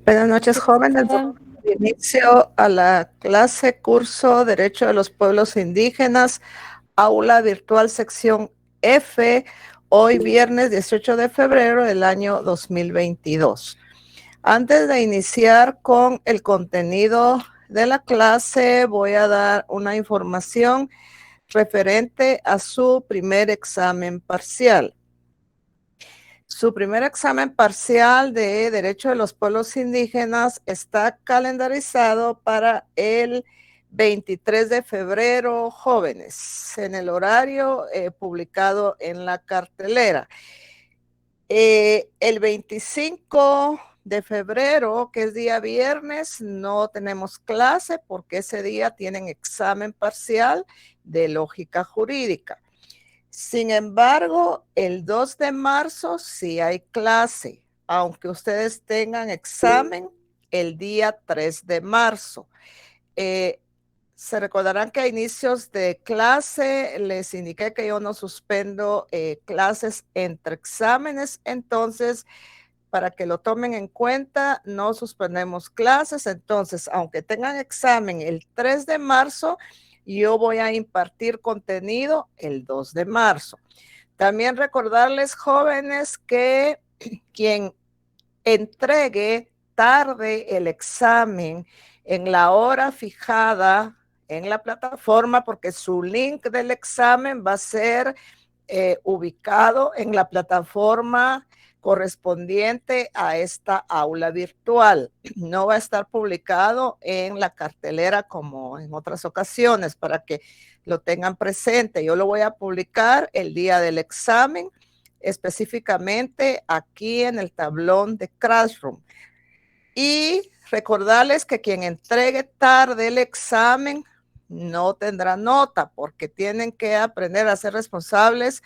Buenas noches, jóvenes. Hola. Inicio a la clase curso Derecho de los Pueblos Indígenas, aula virtual sección F, hoy viernes 18 de febrero del año 2022. Antes de iniciar con el contenido de la clase, voy a dar una información referente a su primer examen parcial. Su primer examen parcial de Derecho de los Pueblos Indígenas está calendarizado para el 23 de febrero, jóvenes, en el horario publicado en la cartelera. El 25 de febrero, que es día viernes, no tenemos clase porque ese día tienen examen parcial de lógica jurídica. Sin embargo, el 2 de marzo sí hay clase, aunque ustedes tengan examen el día 3 de marzo. Se recordarán que a inicios de clase les indiqué que yo no suspendo clases entre exámenes, entonces para que lo tomen en cuenta, no suspendemos clases. Entonces, aunque tengan examen el 3 de marzo, yo voy a impartir contenido el 2 de marzo. También recordarles, jóvenes, que quien entregue tarde el examen en la hora fijada en la plataforma, porque su link del examen va a ser ubicado en la plataforma correspondiente a esta aula virtual. No va a estar publicado en la cartelera como en otras ocasiones, para que lo tengan presente. Yo lo voy a publicar el día del examen, específicamente aquí en el tablón de Classroom. Y recordarles que quien entregue tarde el examen no tendrá nota, porque tienen que aprender a ser responsables.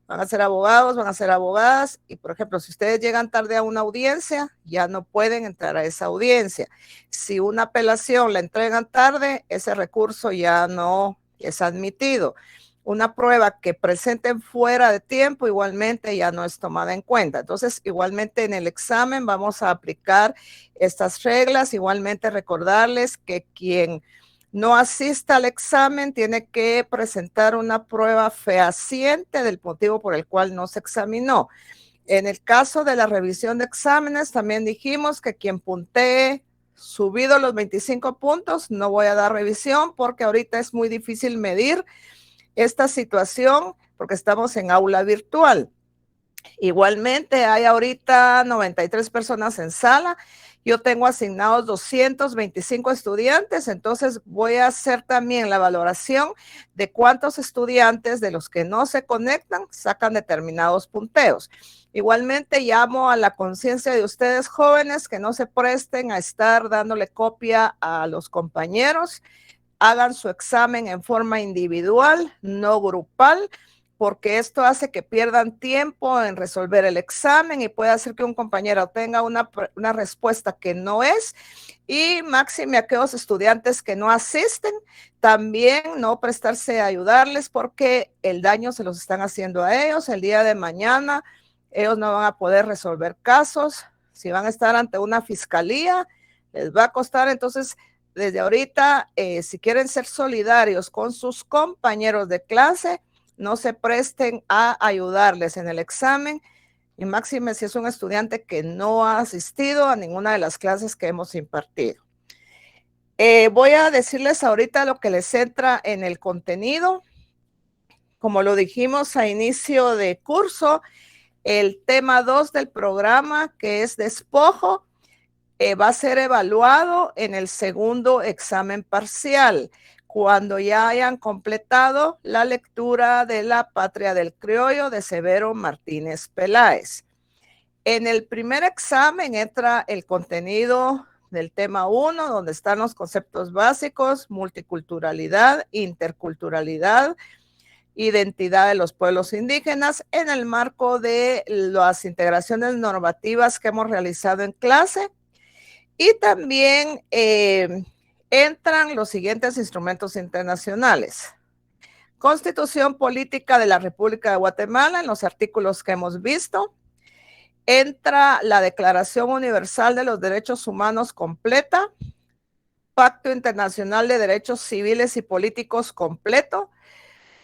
Van a ser abogados, van a ser abogadas, y por ejemplo, si ustedes llegan tarde a una audiencia, ya no pueden entrar a esa audiencia. Si una apelación la entregan tarde, ese recurso ya no es admitido. Una prueba que presenten fuera de tiempo igualmente ya no es tomada en cuenta. Entonces, igualmente en el examen vamos a aplicar estas reglas. Igualmente recordarles que quien no asista al examen tiene que presentar una prueba fehaciente del motivo por el cual no se examinó. En el caso de la revisión de exámenes, también dijimos que quien puntee subido los 25 puntos, no voy a dar revisión, porque ahorita es muy difícil medir esta situación porque estamos en aula virtual. Igualmente hay ahorita 93 personas en sala. Yo tengo asignados 225 estudiantes, entonces voy a hacer también la valoración de cuántos estudiantes de los que no se conectan sacan determinados punteos. Igualmente llamo a la conciencia de ustedes, jóvenes, que no se presten a estar dándole copia a los compañeros. Hagan su examen en forma individual, no grupal, porque esto hace que pierdan tiempo en resolver el examen y puede hacer que un compañero tenga una respuesta que no es. Y máxime aquellos estudiantes que no asisten, también no prestarse a ayudarles, porque el daño se los están haciendo a ellos. El día de mañana ellos no van a poder resolver casos. Si van a estar ante una fiscalía, les va a costar. Entonces, desde ahorita, si quieren ser solidarios con sus compañeros de clase, no se presten a ayudarles en el examen, y máxime si es un estudiante que no ha asistido a ninguna de las clases que hemos impartido. Voy a decirles ahorita lo que les entra en el contenido. Como lo dijimos a inicio de curso, el tema 2 del programa, que es despojo, va a ser evaluado en el segundo examen parcial, cuando ya hayan completado la lectura de La Patria del Criollo de Severo Martínez Peláez. En el primer examen entra el contenido del tema 1, donde están los conceptos básicos: multiculturalidad, interculturalidad, identidad de los pueblos indígenas, en el marco de las integraciones normativas que hemos realizado en clase. Y también entran los siguientes instrumentos internacionales: Constitución Política de la República de Guatemala, en los artículos que hemos visto. entra la Declaración Universal de los Derechos Humanos completa, Pacto Internacional de Derechos Civiles y Políticos completo,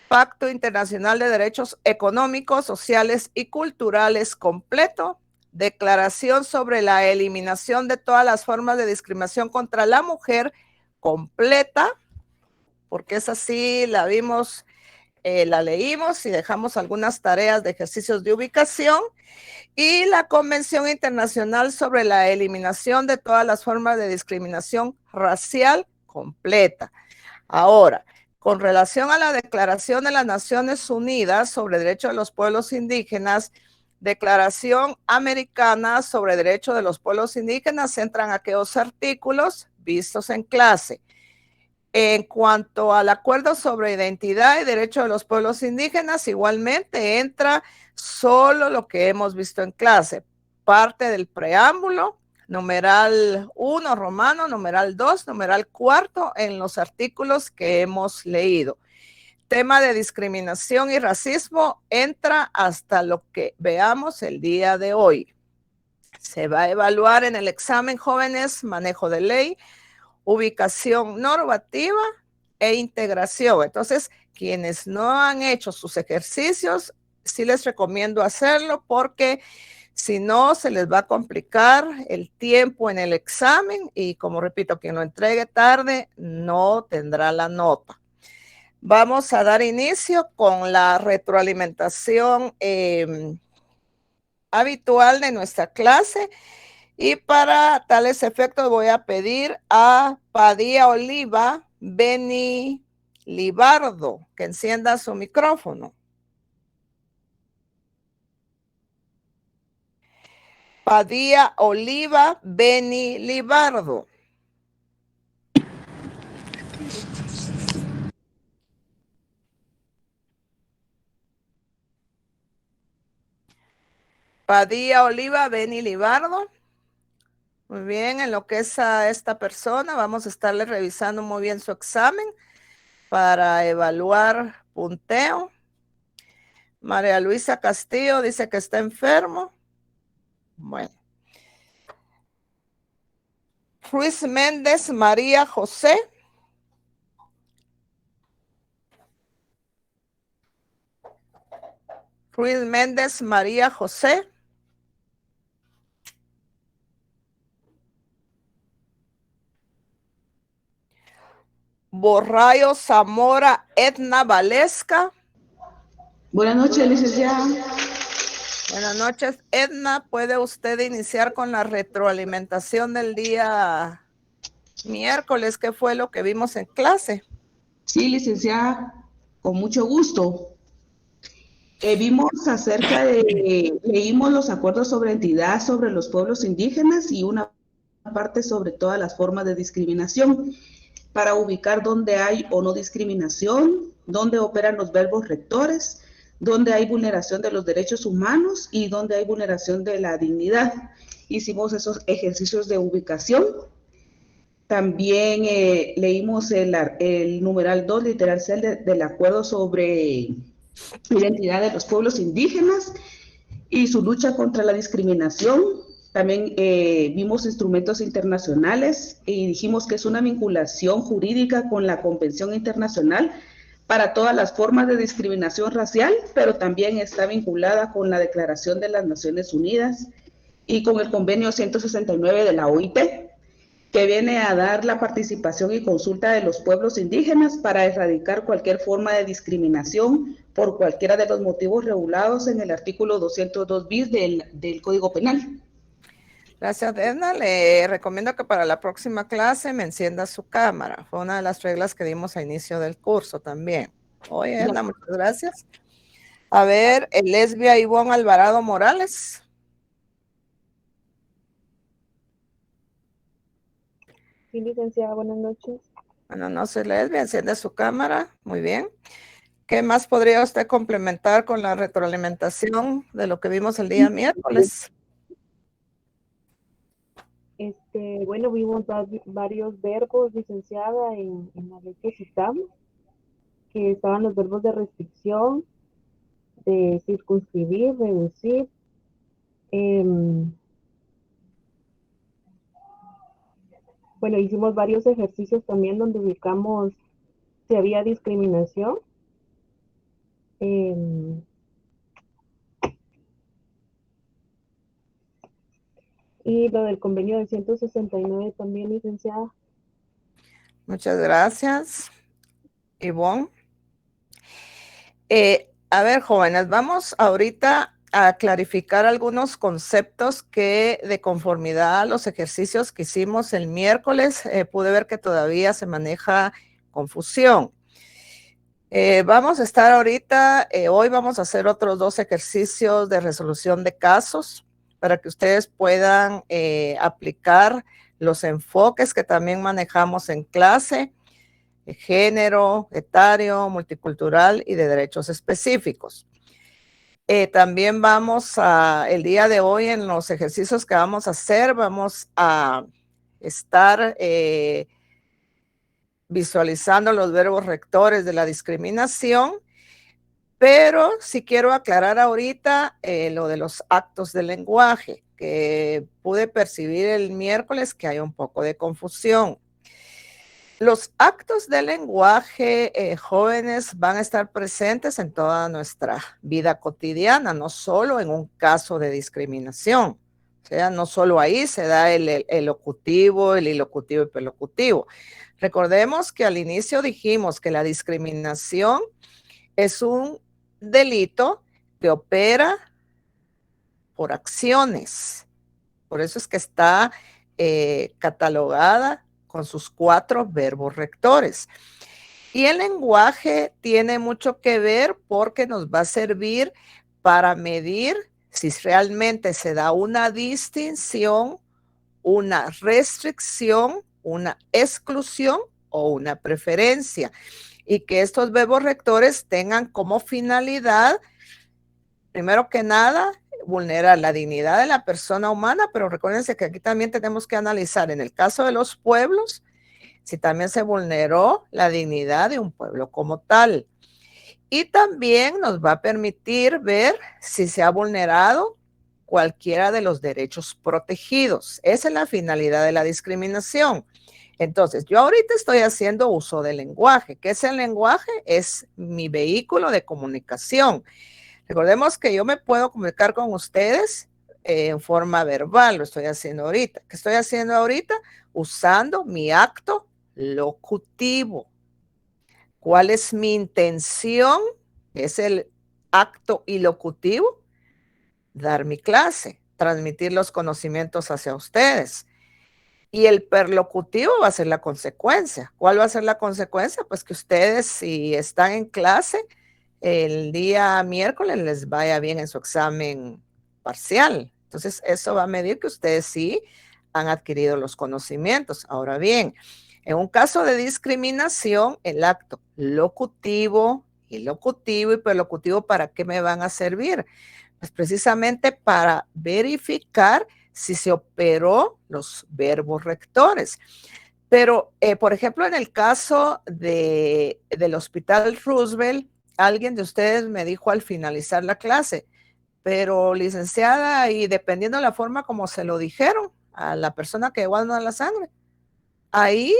Pacto Internacional de Derechos Económicos, Sociales y Culturales completo, Declaración sobre la eliminación de todas las formas de discriminación contra la mujer completa, porque esa sí la vimos, la leímos y dejamos algunas tareas de ejercicios de ubicación, y la Convención Internacional sobre la eliminación de todas las formas de discriminación racial completa. Ahora, con relación a la Declaración de las Naciones Unidas sobre Derechos de los Pueblos Indígenas, Declaración Americana sobre Derechos de los Pueblos Indígenas, entran aquellos artículos vistos en clase. En cuanto al acuerdo sobre identidad y derechos de los pueblos indígenas, igualmente entra solo lo que hemos visto en clase, parte del preámbulo, numeral 1 romano, numeral 2, numeral 4, en los artículos que hemos leído. Tema de discriminación y racismo entra hasta lo que veamos el día de hoy. Se va a evaluar en el examen jóvenes manejo de ley, ubicación normativa e integración. Entonces, quienes no han hecho sus ejercicios, sí les recomiendo hacerlo porque si no, se les va a complicar el tiempo en el examen y, como repito, quien lo entregue tarde no tendrá la nota. Vamos a dar inicio con la retroalimentación habitual de nuestra clase. Y para tales efectos voy a pedir a Padilla Oliva Beni Libardo que encienda su micrófono. Padilla Oliva Beni Libardo. Padilla Oliva Beni Libardo. Muy bien, en lo que es a esta persona, vamos a estarle revisando muy bien su examen para evaluar punteo. María Luisa Castillo dice que está enfermo. Bueno. Ruiz Méndez María José. Ruiz Méndez María José. Borrayo Zamora Edna Valesca. Buenas noches, licenciada. Buenas noches, Edna. ¿Puede usted iniciar con la retroalimentación del día miércoles? ¿Qué fue lo que vimos en clase? Sí, licenciada, con mucho gusto. Vimos leímos los acuerdos sobre entidad sobre los pueblos indígenas y una parte sobre todas las formas de discriminación para ubicar dónde hay o no discriminación, dónde operan los verbos rectores, dónde hay vulneración de los derechos humanos y dónde hay vulneración de la dignidad. Hicimos esos ejercicios de ubicación. También leímos el numeral 2, literal C, del acuerdo sobre identidad de los pueblos indígenas y su lucha contra la discriminación. También vimos instrumentos internacionales y dijimos que es una vinculación jurídica con la Convención Internacional para todas las formas de discriminación racial, pero también está vinculada con la Declaración de las Naciones Unidas y con el Convenio 169 de la OIT, que viene a dar la participación y consulta de los pueblos indígenas para erradicar cualquier forma de discriminación por cualquiera de los motivos regulados en el artículo 202 bis del Código Penal. Gracias, Edna. Le recomiendo que para la próxima clase me encienda su cámara. Fue una de las reglas que dimos a inicio del curso también. Oye, Edna, muchas gracias. A ver, Lesbia Ivonne Alvarado Morales. Sí, licenciada, buenas noches. Buenas noches, Lesbia, enciende su cámara. Muy bien. ¿Qué más podría usted complementar con la retroalimentación de lo que vimos el día miércoles? Bueno, vimos varios verbos, licenciada, en la ley que citamos, que estaban los verbos de restricción, de circunscribir, reducir, Em, bueno, hicimos varios ejercicios también donde ubicamos si había discriminación. Em, y lo del convenio del 169 también, licenciada. Muchas gracias, Ivonne. A ver, jóvenes, vamos ahorita a clarificar algunos conceptos que de conformidad a los ejercicios que hicimos el miércoles, pude ver que todavía se maneja confusión. Vamos a estar ahorita, hoy vamos a hacer otros 2 ejercicios de resolución de casos para que ustedes puedan aplicar los enfoques que también manejamos en clase, género, etario, multicultural y de derechos específicos. También vamos el día de hoy en los ejercicios que vamos a hacer, vamos a estar visualizando los verbos rectores de la discriminación, pero sí quiero aclarar ahorita lo de los actos de lenguaje, que pude percibir el miércoles que hay un poco de confusión. Los actos de lenguaje, jóvenes, van a estar presentes en toda nuestra vida cotidiana, no solo en un caso de discriminación. O sea, no solo ahí se da el locutivo, el ilocutivo y perlocutivo. Recordemos que al inicio dijimos que la discriminación es un delito que opera por acciones. Por eso es que está catalogada con sus 4 verbos rectores. Y el lenguaje tiene mucho que ver porque nos va a servir para medir si realmente se da una distinción, una restricción, una exclusión o una preferencia. Y que estos verbos rectores tengan como finalidad, primero que nada, vulnerar la dignidad de la persona humana, pero recuérdense que aquí también tenemos que analizar en el caso de los pueblos, si también se vulneró la dignidad de un pueblo como tal. Y también nos va a permitir ver si se ha vulnerado cualquiera de los derechos protegidos. Esa es la finalidad de la discriminación. Entonces, yo ahorita estoy haciendo uso del lenguaje. ¿Qué es el lenguaje? Es mi vehículo de comunicación. Recordemos que yo me puedo comunicar con ustedes en forma verbal, lo estoy haciendo ahorita. ¿Qué estoy haciendo ahorita? Usando mi acto locutivo. ¿Cuál es mi intención? Es el acto ilocutivo, dar mi clase, transmitir los conocimientos hacia ustedes. Y el perlocutivo va a ser la consecuencia. ¿Cuál va a ser la consecuencia? Pues que ustedes, si están en clase, el día miércoles les vaya bien en su examen parcial. Entonces, eso va a medir que ustedes sí han adquirido los conocimientos. Ahora bien, en un caso de discriminación, el acto locutivo, ilocutivo y perlocutivo, ¿para qué me van a servir? Pues precisamente para verificar si se operó los verbos rectores. Pero, por ejemplo, en el caso del Hospital Roosevelt, alguien de ustedes me dijo al finalizar la clase, pero licenciada, y dependiendo de la forma como se lo dijeron a la persona que llegó a donar la sangre, ahí,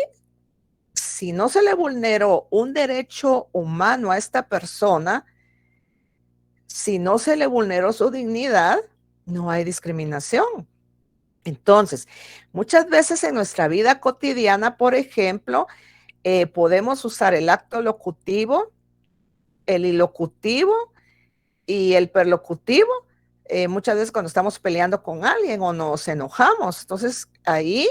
si no se le vulneró un derecho humano a esta persona, si no se le vulneró su dignidad, no hay discriminación. Entonces, muchas veces en nuestra vida cotidiana, por ejemplo, podemos usar el acto locutivo, el ilocutivo y el perlocutivo, muchas veces cuando estamos peleando con alguien o nos enojamos. Entonces, ahí,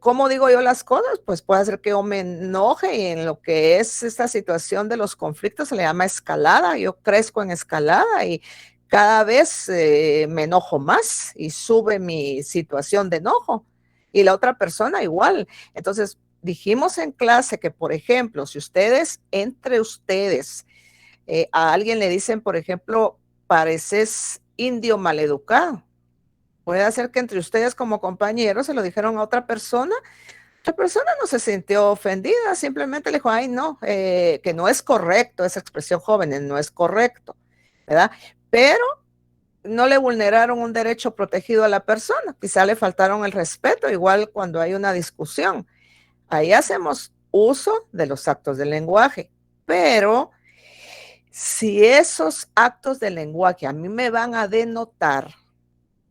¿cómo digo yo las cosas? Pues puede ser que yo me enoje y en lo que es esta situación de los conflictos se le llama escalada. Yo crezco en escalada y cada vez me enojo más y sube mi situación de enojo. Y la otra persona igual. Entonces, dijimos en clase que, por ejemplo, si ustedes, entre ustedes, a alguien le dicen, por ejemplo, pareces indio maleducado. Puede ser que entre ustedes como compañeros se lo dijeron a otra persona no se sintió ofendida, simplemente le dijo, ay, no, que no es correcto esa expresión, jóvenes, no es correcto, ¿verdad? Pero no le vulneraron un derecho protegido a la persona, quizá le faltaron el respeto, igual cuando hay una discusión. Ahí hacemos uso de los actos del lenguaje, pero si esos actos del lenguaje a mí me van a denotar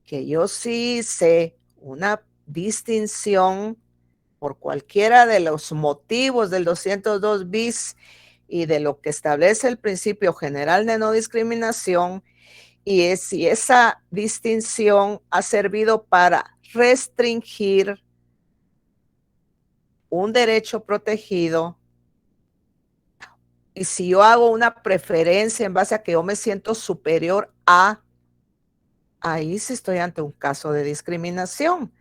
que yo sí sé una distinción por cualquiera de los motivos del 202 bis y de lo que establece el principio general de no discriminación, y si esa distinción ha servido para restringir un derecho protegido, y si yo hago una preferencia en base a que yo me siento superior a, ahí sí estoy ante un caso de discriminación.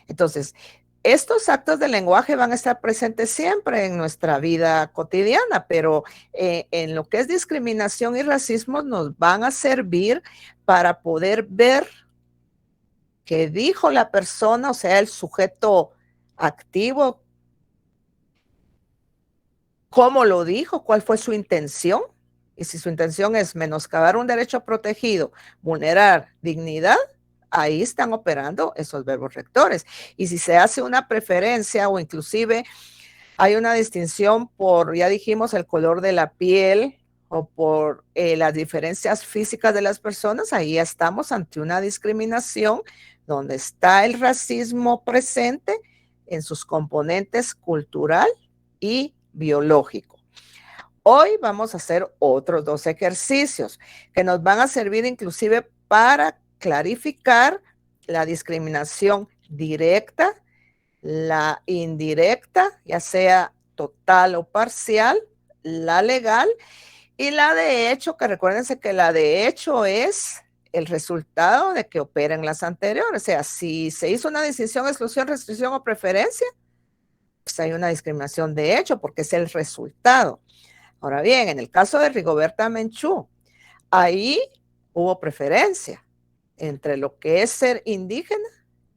Entonces, estos actos de lenguaje van a estar presentes siempre en nuestra vida cotidiana, pero en lo que es discriminación y racismo nos van a servir para poder ver qué dijo la persona, o sea, el sujeto activo, cómo lo dijo, cuál fue su intención. Y si su intención es menoscabar un derecho protegido, vulnerar dignidad, ahí están operando esos verbos rectores. Y si se hace una preferencia o inclusive hay una distinción por, ya dijimos, el color de la piel o por las diferencias físicas de las personas, ahí ya estamos ante una discriminación donde está el racismo presente en sus componentes cultural y biológico. Hoy vamos a hacer otros 2 ejercicios que nos van a servir inclusive para clarificar la discriminación directa, la indirecta, ya sea total o parcial, la legal y la de hecho, que recuérdense que la de hecho es el resultado de que operen las anteriores. O sea, si se hizo una distinción, exclusión, restricción o preferencia, pues hay una discriminación de hecho porque es el resultado. Ahora bien, en el caso de Rigoberta Menchú, ahí hubo preferencia entre lo que es ser indígena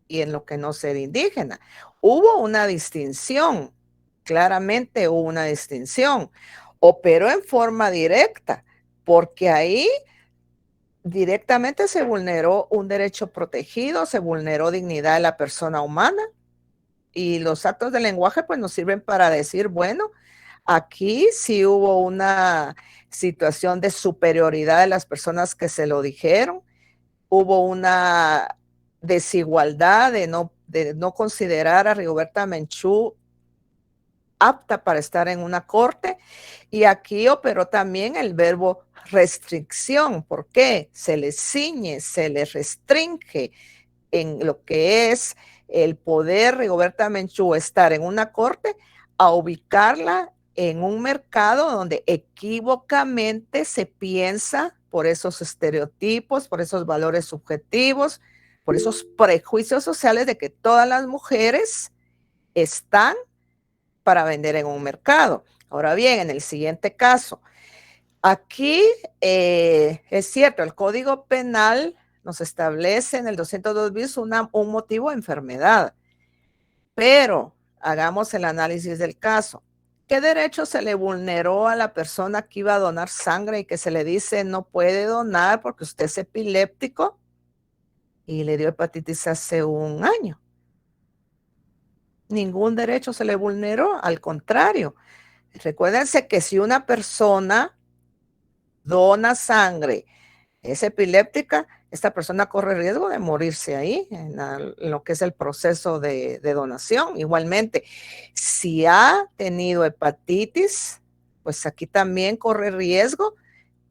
y en lo que no ser indígena. Hubo una distinción, claramente hubo una distinción. Operó en forma directa, porque ahí directamente se vulneró un derecho protegido, se vulneró dignidad de la persona humana, y los actos de lenguaje pues nos sirven para decir, bueno, aquí sí hubo una situación de superioridad de las personas que se lo dijeron, hubo una desigualdad de no considerar a Rigoberta Menchú apta para estar en una corte, y aquí operó también el verbo restricción. ¿Por qué? Se le ciñe, se le restringe en lo que es el poder Rigoberta Menchú estar en una corte a ubicarla en un mercado donde equívocamente se piensa por esos estereotipos, por esos valores subjetivos, por esos prejuicios sociales de que todas las mujeres están para vender en un mercado. Ahora bien, en el siguiente caso, aquí es cierto, el Código Penal nos establece en el 202 bis un motivo de enfermedad, pero hagamos el análisis del caso. ¿Qué derecho se le vulneró a la persona que iba a donar sangre y que se le dice no puede donar porque usted es epiléptico y le dio hepatitis hace un año? Ningún derecho se le vulneró, al contrario. Recuérdense que si una persona dona sangre, es epiléptica, esta persona corre riesgo de morirse ahí, en lo que es el proceso de donación. Igualmente, si ha tenido hepatitis, pues aquí también corre riesgo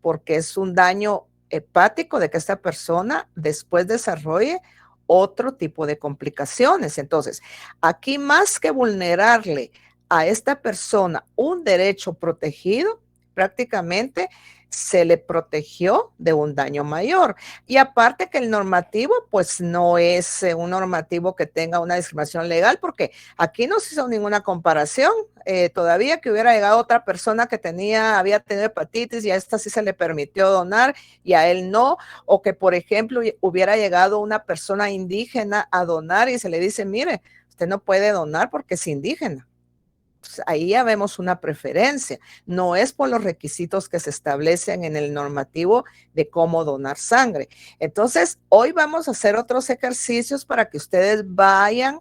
porque es un daño hepático de que esta persona después desarrolle otro tipo de complicaciones. Entonces, aquí más que vulnerarle a esta persona un derecho protegido, prácticamente se le protegió de un daño mayor. Y aparte que el normativo, pues no es un normativo que tenga una discriminación legal, porque aquí no se hizo ninguna comparación. Todavía que hubiera llegado otra persona que había tenido hepatitis y a esta sí se le permitió donar y a él no, o que por ejemplo hubiera llegado una persona indígena a donar y se le dice, mire, usted no puede donar porque es indígena. Pues ahí ya vemos una preferencia. No es por los requisitos que se establecen en el normativo de cómo donar sangre. Entonces, hoy vamos a hacer otros ejercicios para que ustedes vayan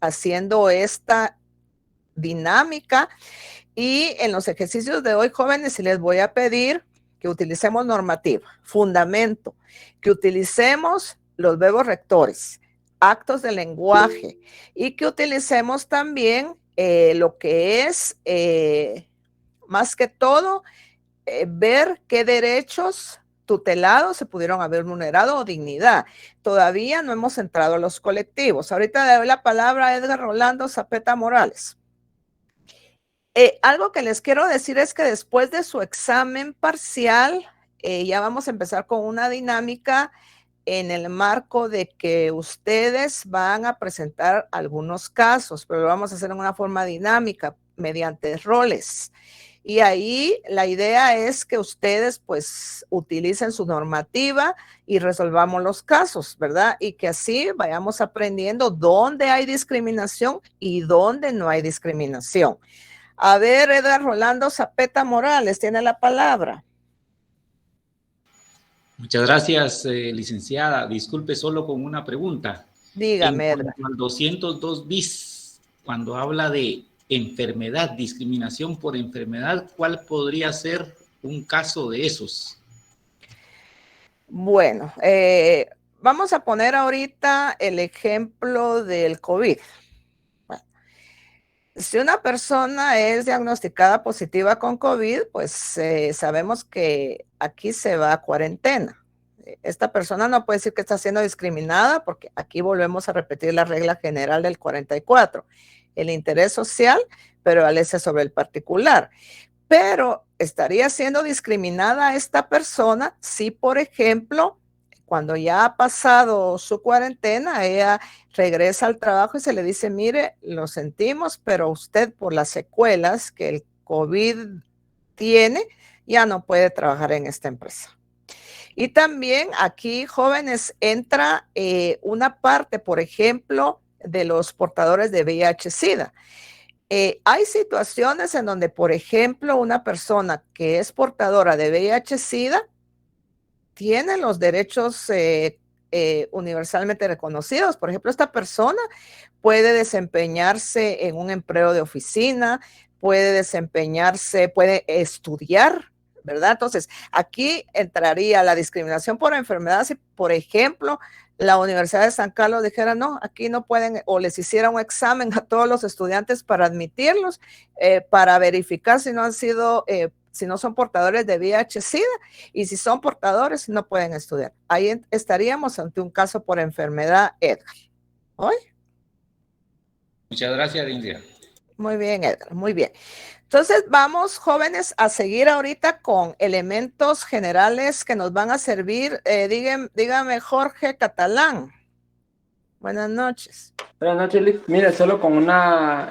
haciendo esta dinámica. Y en los ejercicios de hoy, jóvenes, les voy a pedir que utilicemos normativa, fundamento, que utilicemos los verbos rectores, actos de lenguaje y que utilicemos también lo que es, más que todo, ver qué derechos tutelados se pudieron haber vulnerado o dignidad. Todavía no hemos entrado a los colectivos. Ahorita le doy la palabra a Edgar Rolando Zapeta Morales. Algo que les quiero decir es que después de su examen parcial, ya vamos a empezar con una dinámica en el marco de que ustedes van a presentar algunos casos, pero lo vamos a hacer en una forma dinámica, mediante roles. Y ahí la idea es que ustedes pues utilicen su normativa y resolvamos los casos, ¿verdad? Y que así vayamos aprendiendo dónde hay discriminación y dónde no hay discriminación. A ver, Edgar Rolando Zapeta Morales, tiene la palabra. Muchas gracias, licenciada. Disculpe, solo con una pregunta. Dígame, en cuanto al 202 bis, cuando habla de enfermedad, discriminación por enfermedad, ¿cuál podría ser un caso de esos? Bueno, vamos a poner ahorita el ejemplo del COVID. Bueno, si una persona es diagnosticada positiva con COVID, pues sabemos que aquí se va a cuarentena. Esta persona no puede decir que está siendo discriminada porque aquí volvemos a repetir la regla general del 44. El interés social prevalece sobre el particular. Pero estaría siendo discriminada esta persona si, por ejemplo, cuando ya ha pasado su cuarentena, ella regresa al trabajo y se le dice, mire, lo sentimos, pero usted por las secuelas que el COVID tiene, ya no puede trabajar en esta empresa. Y también aquí, jóvenes, entra una parte, por ejemplo, de los portadores de VIH-Sida. Hay situaciones en donde, por ejemplo, una persona que es portadora de VIH-Sida tiene los derechos universalmente reconocidos. Por ejemplo, esta persona puede desempeñarse en un empleo de oficina, puede desempeñarse, puede estudiar, ¿verdad? Entonces, aquí entraría la discriminación por enfermedad si, por ejemplo, la Universidad de San Carlos dijera, no, aquí no pueden, o les hiciera un examen a todos los estudiantes para admitirlos, para verificar si no han sido, si no son portadores de VIH-Sida, y si son portadores, no pueden estudiar. Ahí estaríamos ante un caso por enfermedad, Edgar. ¿Hoy? Muchas gracias, India. Muy bien, Edgar, muy bien. Entonces vamos, jóvenes, a seguir ahorita con elementos generales que nos van a servir. Dígame, Jorge Catalán. Buenas noches. Buenas noches, Liz. Mire, solo con una,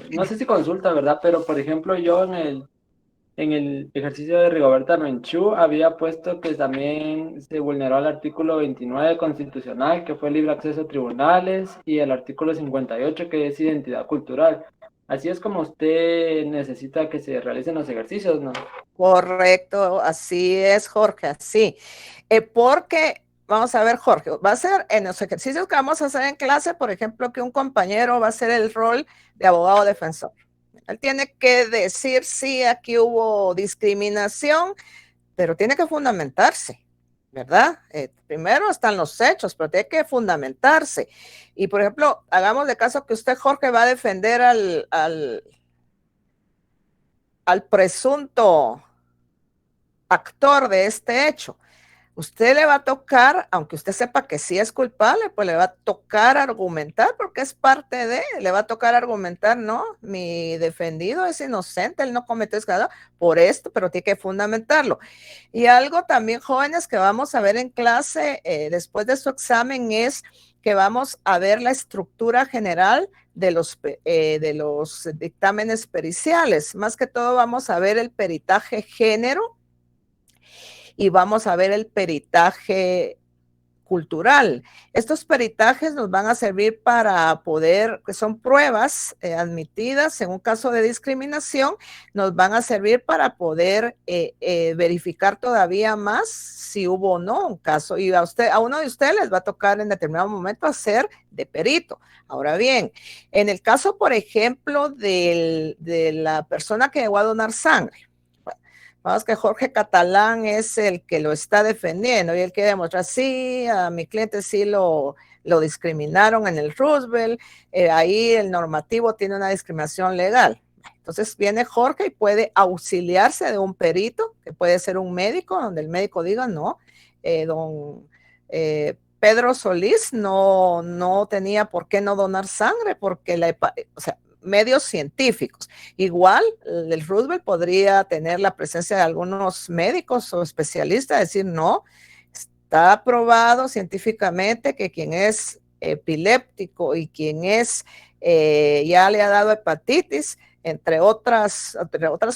no sé si consulta, ¿verdad? Pero, por ejemplo, yo en el ejercicio de Rigoberta Menchú había puesto que también se vulneró el artículo 29 constitucional, que fue libre acceso a tribunales, y el artículo 58, que es identidad cultural. Así es como usted necesita que se realicen los ejercicios, ¿no? Correcto, así es, Jorge, así. Porque, vamos a ver, Jorge, va a ser en los ejercicios que vamos a hacer en clase, por ejemplo, que un compañero va a hacer el rol de abogado defensor. Él tiene que decir, sí, aquí hubo discriminación, pero tiene que fundamentarse, ¿verdad? Primero están los hechos, pero tiene que fundamentarse. Y, por ejemplo, hagamos de caso que usted, Jorge, va a defender al presunto actor de este hecho. Usted le va a tocar, aunque usted sepa que sí es culpable, pues le va a tocar argumentar, porque es parte de, le va a tocar argumentar, no, mi defendido es inocente, él no cometió escándalo por esto, pero tiene que fundamentarlo. Y algo también, jóvenes, que vamos a ver en clase después de su examen es que vamos a ver la estructura general de los dictámenes periciales. Más que todo vamos a ver el peritaje género, y vamos a ver el peritaje cultural. Estos peritajes nos van a servir para poder, que son pruebas admitidas en un caso de discriminación, nos van a servir para poder verificar todavía más si hubo o no un caso. Y a uno de ustedes les va a tocar en determinado momento hacer de perito. Ahora bien, en el caso, por ejemplo, de la persona que llegó a donar sangre, vamos que Jorge Catalán es el que lo está defendiendo y él quiere demostrar, sí, a mi cliente sí lo discriminaron en el Roosevelt, ahí el normativo tiene una discriminación legal. Entonces viene Jorge y puede auxiliarse de un perito, que puede ser un médico, donde el médico diga, no, don Pedro Solís no tenía por qué no donar sangre, porque medios científicos. Igual, el Roosevelt podría tener la presencia de algunos médicos o especialistas, decir, no, está probado científicamente que quien es epiléptico y quien ya le ha dado hepatitis, entre otras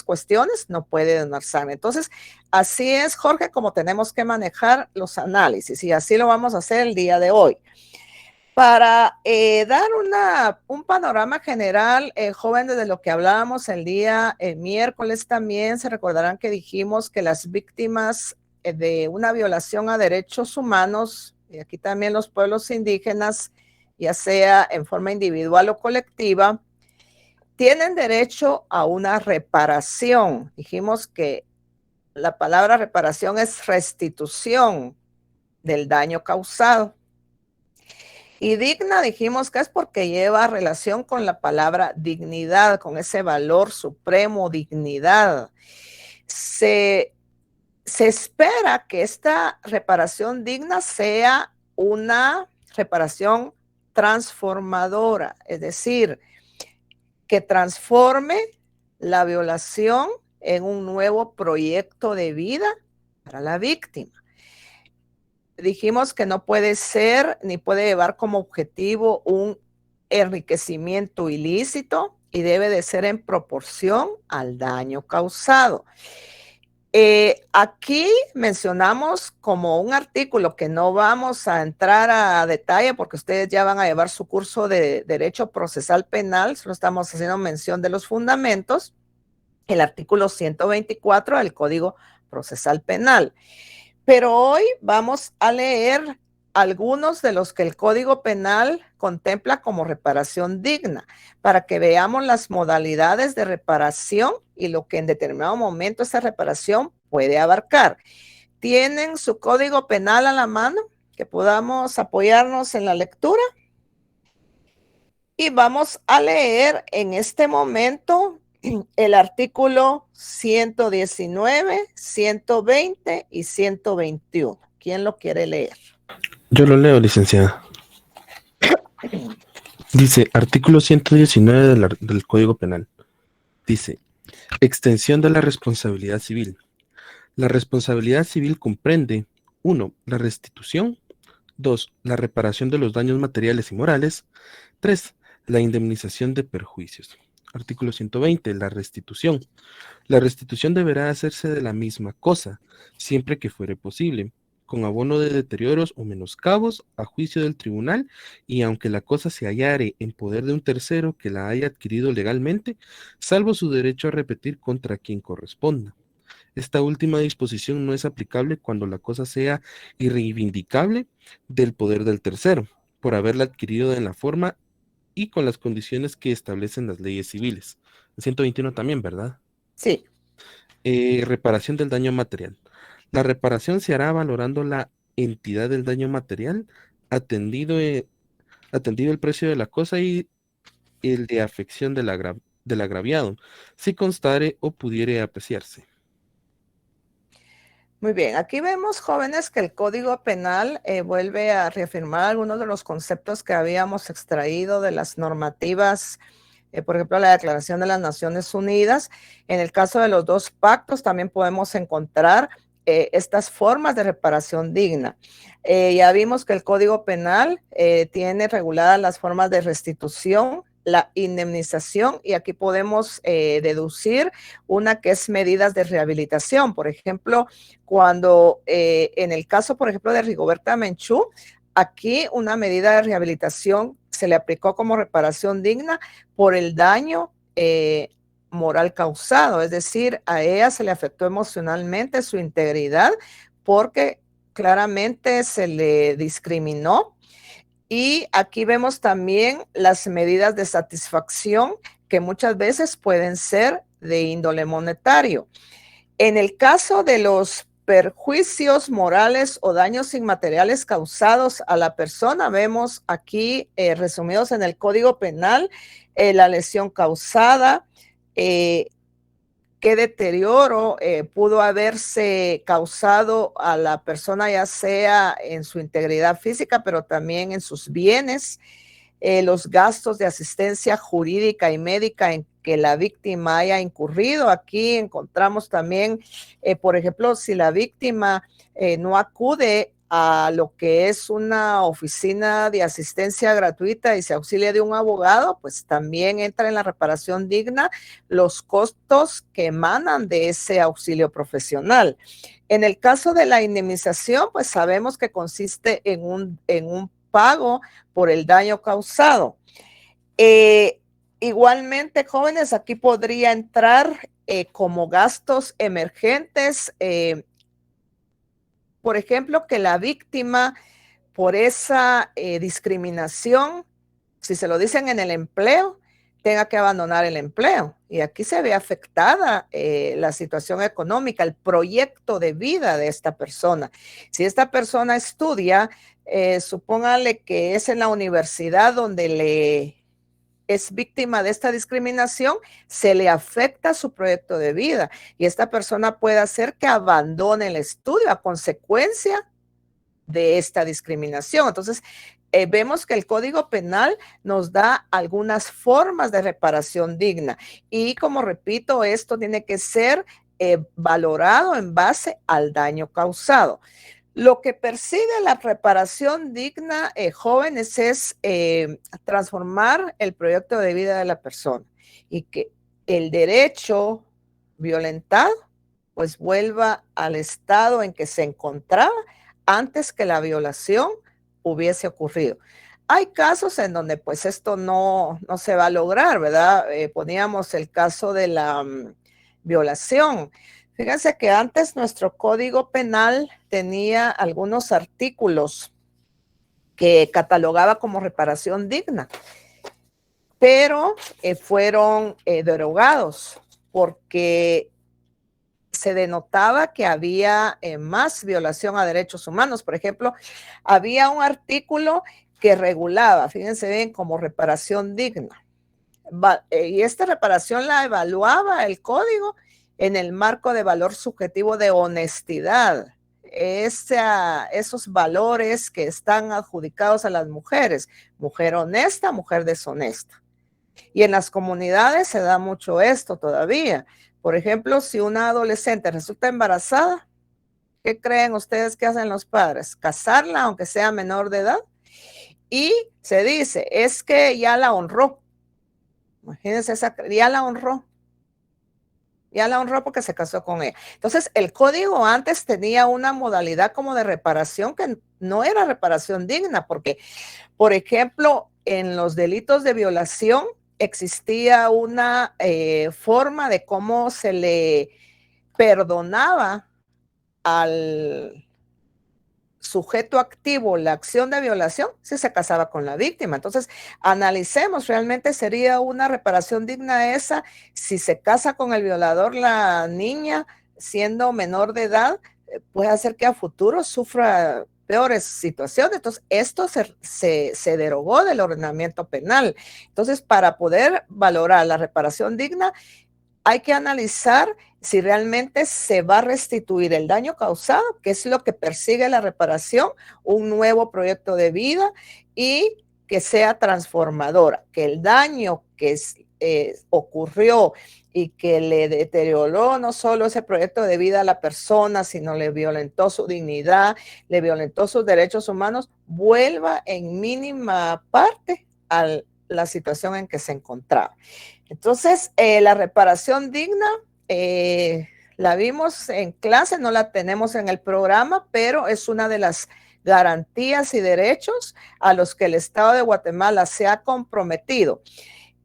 cuestiones, no puede donar sangre. Entonces, así es, Jorge, como tenemos que manejar los análisis, y así lo vamos a hacer el día de hoy. Para dar un panorama general, jóvenes, de lo que hablábamos el día miércoles también, se recordarán que dijimos que las víctimas de una violación a derechos humanos, y aquí también los pueblos indígenas, ya sea en forma individual o colectiva, tienen derecho a una reparación. Dijimos que la palabra reparación es restitución del daño causado. Y digna dijimos que es porque lleva relación con la palabra dignidad, con ese valor supremo, dignidad. Se espera que esta reparación digna sea una reparación transformadora, es decir, que transforme la violación en un nuevo proyecto de vida para la víctima. Dijimos que no puede ser ni puede llevar como objetivo un enriquecimiento ilícito y debe de ser en proporción al daño causado. Aquí mencionamos como un artículo que no vamos a entrar a detalle porque ustedes ya van a llevar su curso de Derecho Procesal Penal, solo estamos haciendo mención de los fundamentos, el artículo 124 del Código Procesal Penal. Pero hoy vamos a leer algunos de los que el Código Penal contempla como reparación digna, para que veamos las modalidades de reparación y lo que en determinado momento esa reparación puede abarcar. ¿Tienen su Código Penal a la mano? Que podamos apoyarnos en la lectura. Y vamos a leer en este momento el artículo 119, 120 y 121. ¿Quién lo quiere leer? Yo lo leo, licenciada. Dice, artículo 119 del Código Penal. Dice, extensión de la responsabilidad civil. La responsabilidad civil comprende 1. La restitución. 2. La reparación de los daños materiales y morales. 3. La indemnización de perjuicios. Artículo 120. La restitución. La restitución deberá hacerse de la misma cosa, siempre que fuere posible, con abono de deterioros o menoscabos a juicio del tribunal, y aunque la cosa se hallare en poder de un tercero que la haya adquirido legalmente, salvo su derecho a repetir contra quien corresponda. Esta última disposición no es aplicable cuando la cosa sea irreivindicable del poder del tercero, por haberla adquirido en la forma y con las condiciones que establecen las leyes civiles. El 121 también, ¿verdad? Sí. Reparación del daño material. La reparación se hará valorando la entidad del daño material, atendido el precio de la cosa y el de afección del agraviado, si constare o pudiere apreciarse. Muy bien, aquí vemos, jóvenes, que el Código Penal vuelve a reafirmar algunos de los conceptos que habíamos extraído de las normativas, por ejemplo, la Declaración de las Naciones Unidas. En el caso de los dos pactos también podemos encontrar estas formas de reparación digna. Ya vimos que el Código Penal tiene reguladas las formas de restitución la indemnización, y aquí podemos deducir una que es medidas de rehabilitación. Por ejemplo, cuando en el caso, por ejemplo, de Rigoberta Menchú, aquí una medida de rehabilitación se le aplicó como reparación digna por el daño moral causado, es decir, a ella se le afectó emocionalmente su integridad porque claramente se le discriminó. Y aquí vemos también las medidas de satisfacción que muchas veces pueden ser de índole monetario. En el caso de los perjuicios morales o daños inmateriales causados a la persona, vemos aquí resumidos en el Código Penal la lesión causada, qué deterioro pudo haberse causado a la persona, ya sea en su integridad física, pero también en sus bienes, los gastos de asistencia jurídica y médica en que la víctima haya incurrido. Aquí encontramos también, por ejemplo, si la víctima no acude a lo que es una oficina de asistencia gratuita y se auxilia de un abogado, pues también entra en la reparación digna los costos que emanan de ese auxilio profesional. En el caso de la indemnización, pues sabemos que consiste en un pago por el daño causado. Igualmente, jóvenes, aquí podría entrar como gastos emergentes, por ejemplo, que la víctima por esa discriminación, si se lo dicen en el empleo, tenga que abandonar el empleo. Y aquí se ve afectada la situación económica, el proyecto de vida de esta persona. Si esta persona estudia, supóngale que es en la universidad donde le es víctima de esta discriminación, se le afecta su proyecto de vida y esta persona puede hacer que abandone el estudio a consecuencia de esta discriminación. Entonces, vemos que el Código Penal nos da algunas formas de reparación digna y, como repito, esto tiene que ser valorado en base al daño causado. Lo que persigue la reparación digna, jóvenes, es transformar el proyecto de vida de la persona y que el derecho violentado pues vuelva al estado en que se encontraba antes que la violación hubiese ocurrido. Hay casos en donde pues esto no se va a lograr, ¿verdad? Poníamos el caso de la violación. Fíjense que antes nuestro Código Penal tenía algunos artículos que catalogaba como reparación digna, pero fueron derogados porque se denotaba que había más violación a derechos humanos. Por ejemplo, había un artículo que regulaba, fíjense bien, como reparación digna. Y esta reparación la evaluaba el código en el marco de valor subjetivo de honestidad. Esos valores que están adjudicados a las mujeres, mujer honesta, mujer deshonesta. Y en las comunidades se da mucho esto todavía. Por ejemplo, si una adolescente resulta embarazada, ¿qué creen ustedes que hacen los padres? Casarla, aunque sea menor de edad. Y se dice, es que ya la honró. Imagínense, ya la honró. Ya la honró porque se casó con ella. Entonces, el código antes tenía una modalidad como de reparación que no era reparación digna, porque, por ejemplo, en los delitos de violación existía una forma de cómo se le perdonaba al sujeto activo la acción de violación si se casaba con la víctima. Entonces, analicemos, ¿realmente sería una reparación digna esa si se casa con el violador la niña siendo menor de edad? Puede hacer que a futuro sufra peores situaciones. Entonces, esto se derogó del ordenamiento penal. Entonces, para poder valorar la reparación digna, hay que analizar si realmente se va a restituir el daño causado, que es lo que persigue la reparación, un nuevo proyecto de vida y que sea transformadora, que el daño que ocurrió y que le deterioró no solo ese proyecto de vida a la persona, sino le violentó su dignidad, le violentó sus derechos humanos, vuelva en mínima parte al la situación en que se encontraba. Entonces, la reparación digna, la vimos en clase, no la tenemos en el programa, pero es una de las garantías y derechos a los que el Estado de Guatemala se ha comprometido.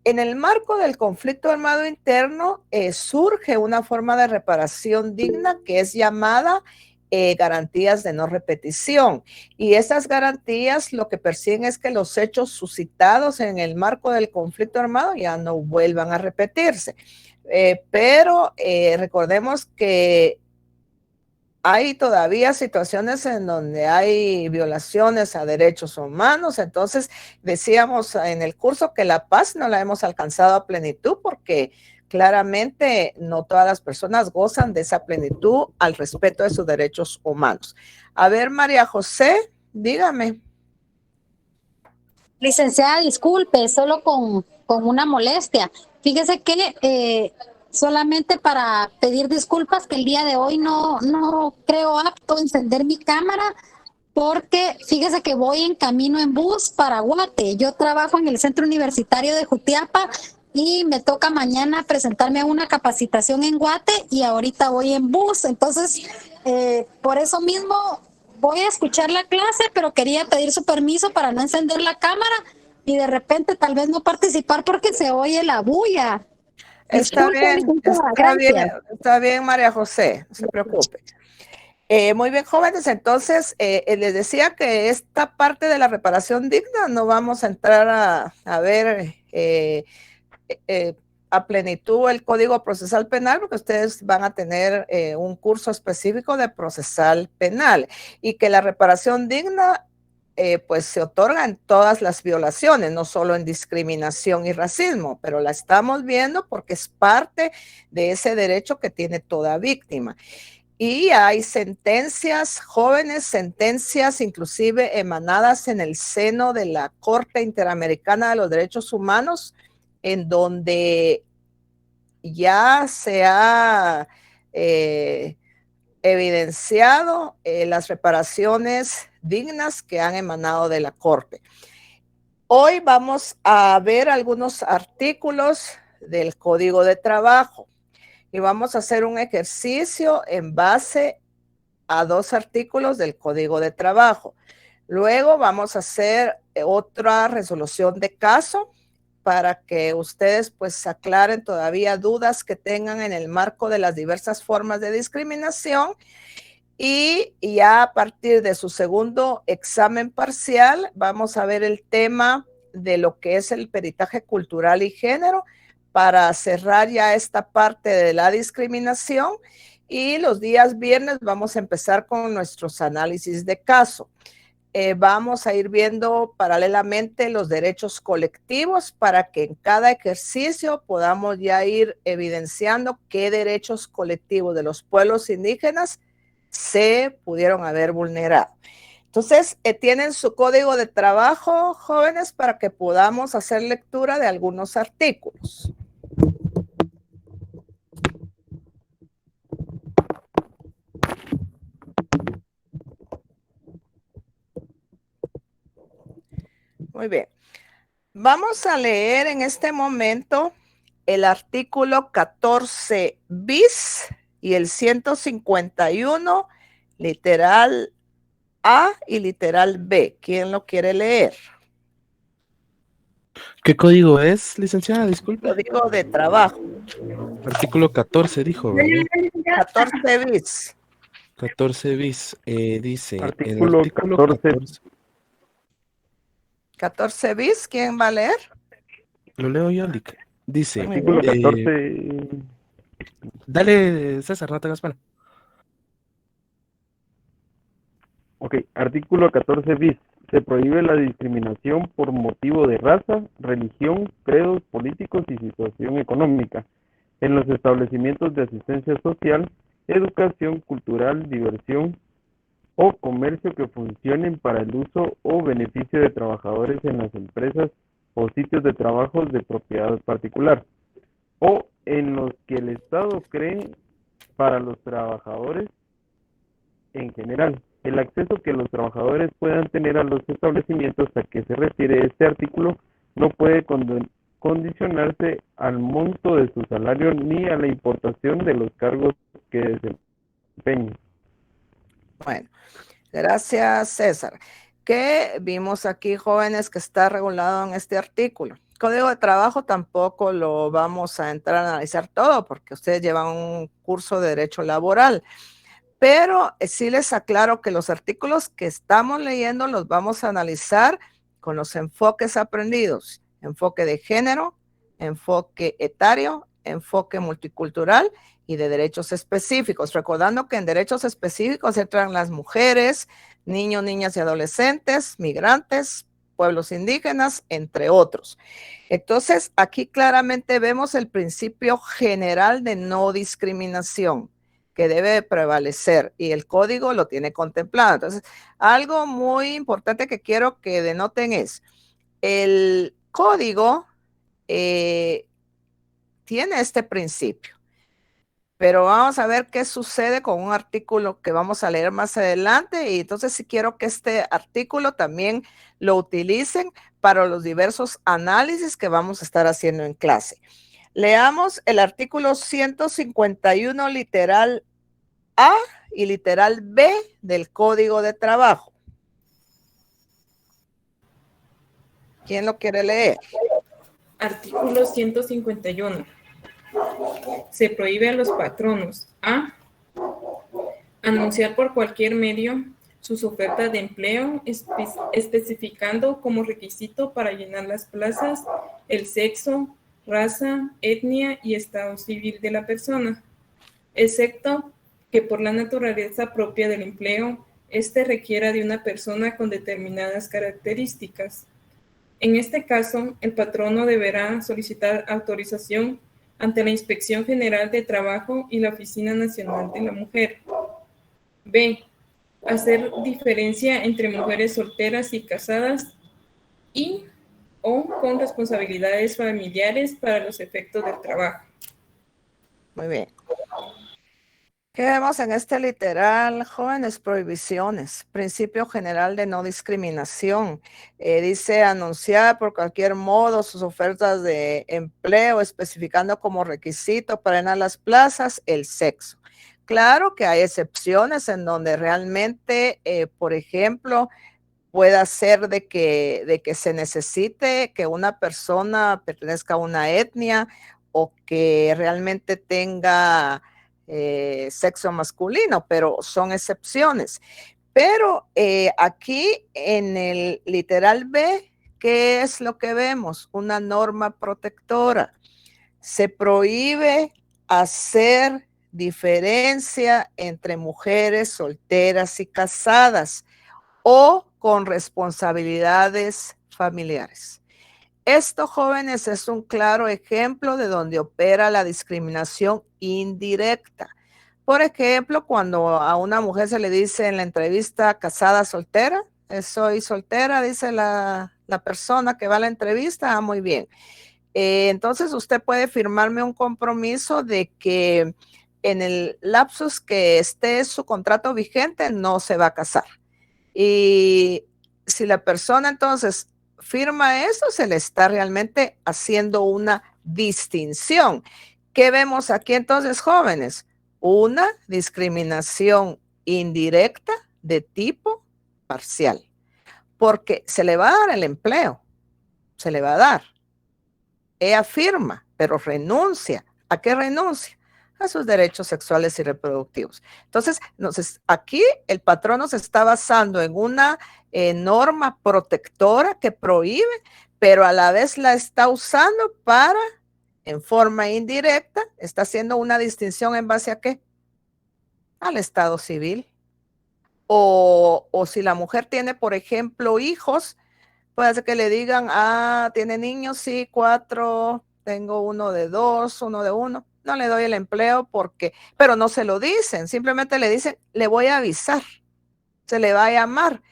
En el marco del conflicto armado interno surge una forma de reparación digna que es llamada garantías de no repetición. Y esas garantías lo que persiguen es que los hechos suscitados en el marco del conflicto armado ya no vuelvan a repetirse. Pero recordemos que hay todavía situaciones en donde hay violaciones a derechos humanos. Entonces, decíamos en el curso que la paz no la hemos alcanzado a plenitud porque claramente no todas las personas gozan de esa plenitud al respeto de sus derechos humanos. A ver, María José, dígame. Licenciada, disculpe, solo con una molestia. Fíjese que solamente para pedir disculpas que el día de hoy no creo apto encender mi cámara porque fíjese que voy en camino en bus para Guate. Yo trabajo en el Centro Universitario de Jutiapa y me toca mañana presentarme a una capacitación en Guate y ahorita voy en bus. Entonces, por eso mismo voy a escuchar la clase, pero quería pedir su permiso para no encender la cámara y de repente tal vez no participar porque se oye la bulla. Está bien, está bien, María José, no se preocupe. Muy bien, jóvenes, entonces les decía que esta parte de la reparación digna no vamos a entrar a ver a plenitud el Código Procesal Penal porque ustedes van a tener un curso específico de procesal penal y que la reparación digna pues se otorga en todas las violaciones, no solo en discriminación y racismo, pero la estamos viendo porque es parte de ese derecho que tiene toda víctima. Y hay sentencias, jóvenes sentencias, inclusive emanadas en el seno de la Corte Interamericana de los Derechos Humanos, en donde ya se ha evidenciado las reparaciones dignas que han emanado de la Corte. Hoy vamos a ver algunos artículos del Código de Trabajo y vamos a hacer un ejercicio en base a 2 artículos del Código de Trabajo. Luego vamos a hacer otra resolución de caso para que ustedes pues aclaren todavía dudas que tengan en el marco de las diversas formas de discriminación. Y ya a partir de su segundo examen parcial vamos a ver el tema de lo que es el peritaje cultural y género para cerrar ya esta parte de la discriminación. Y los días viernes vamos a empezar con nuestros análisis de caso. Vamos a ir viendo paralelamente los derechos colectivos para que en cada ejercicio podamos ya ir evidenciando qué derechos colectivos de los pueblos indígenas se pudieron haber vulnerado. Entonces, tienen su código de trabajo, jóvenes, para que podamos hacer lectura de algunos artículos. Muy bien. Vamos a leer en este momento el artículo 14 bis y el 151, literal A y literal B. ¿Quién lo quiere leer? ¿Qué código es, licenciada? Disculpe. Código de trabajo. Artículo 14 dijo, ¿verdad? 14 bis. 14 bis. Dice Artículo el artículo 14. 14 bis, ¿quién va a leer? Lo leo yo, Lick. Dice. Artículo 14. Dale, César, no te hagas mal. Ok, artículo 14 bis. Se prohíbe la discriminación por motivo de raza, religión, credos políticos y situación económica en los establecimientos de asistencia social, educación, cultural, diversión o comercio que funcionen para el uso o beneficio de trabajadores en las empresas o sitios de trabajo de propiedad particular, o en los que el Estado cree para los trabajadores en general. El acceso que los trabajadores puedan tener a los establecimientos a que se refiere este artículo no puede condicionarse al monto de su salario ni a la importación de los cargos que desempeñe. Bueno, gracias, César. ¿Qué vimos aquí, jóvenes, que está regulado en este artículo? Código de trabajo tampoco lo vamos a entrar a analizar todo porque ustedes llevan un curso de derecho laboral, pero sí les aclaro que los artículos que estamos leyendo los vamos a analizar con los enfoques aprendidos: enfoque de género, enfoque etario, enfoque multicultural y de derechos específicos, recordando que en derechos específicos entran las mujeres, niños, niñas y adolescentes, migrantes, pueblos indígenas, entre otros. Entonces, aquí claramente vemos el principio general de no discriminación que debe prevalecer y el código lo tiene contemplado. Entonces, algo muy importante que quiero que denoten es el código tiene este principio, pero vamos a ver qué sucede con un artículo que vamos a leer más adelante, y entonces sí quiero que este artículo también lo utilicen para los diversos análisis que vamos a estar haciendo en clase. Leamos el artículo 151 literal A y literal B del Código de Trabajo. ¿Quién lo quiere leer? Artículo 151. Se prohíbe a los patronos a anunciar por cualquier medio sus ofertas de empleo, especificando como requisito para llenar las plazas el sexo, raza, etnia y estado civil de la persona, excepto que por la naturaleza propia del empleo, éste requiera de una persona con determinadas características. En este caso, el patrono deberá solicitar autorización ante la Inspección General de Trabajo y la Oficina Nacional de la Mujer. B. Hacer diferencia entre mujeres solteras y casadas y o con responsabilidades familiares para los efectos del trabajo. Muy bien. ¿Qué vemos en este literal, jóvenes? Prohibiciones, principio general de no discriminación. Dice anunciar por cualquier modo sus ofertas de empleo, especificando como requisito para llenar las plazas el sexo. Claro que hay excepciones en donde realmente, por ejemplo, pueda ser de que se necesite que una persona pertenezca a una etnia o que realmente tenga sexo masculino, pero son excepciones. Pero aquí en el literal B, ¿qué es lo que vemos? Una norma protectora. Se prohíbe hacer diferencia entre mujeres solteras y casadas o con responsabilidades familiares. Esto, jóvenes, es un claro ejemplo de donde opera la discriminación indirecta. Por ejemplo, cuando a una mujer se le dice en la entrevista casada, soltera, soy soltera, dice la persona que va a la entrevista, muy bien. Entonces usted puede firmarme un compromiso de que en el lapsus que esté su contrato vigente no se va a casar. Y si la persona entonces firma eso, se le está realmente haciendo una distinción. ¿Qué vemos aquí entonces, jóvenes? Una discriminación indirecta de tipo parcial, porque se le va a dar el empleo, se le va a dar. Ella firma, pero renuncia. ¿A qué renuncia? A sus derechos sexuales y reproductivos. Entonces, aquí el patrono se está basando en una norma protectora que prohíbe, pero a la vez la está usando para, en forma indirecta, está haciendo una distinción en base a ¿qué? Al estado civil. O si la mujer tiene, por ejemplo, hijos, puede ser que le digan, ¿tiene niños? Sí, 4, tengo uno de 2, uno de 1. No le doy el empleo pero no se lo dicen, simplemente le dicen, le voy a avisar, se le va a llamar.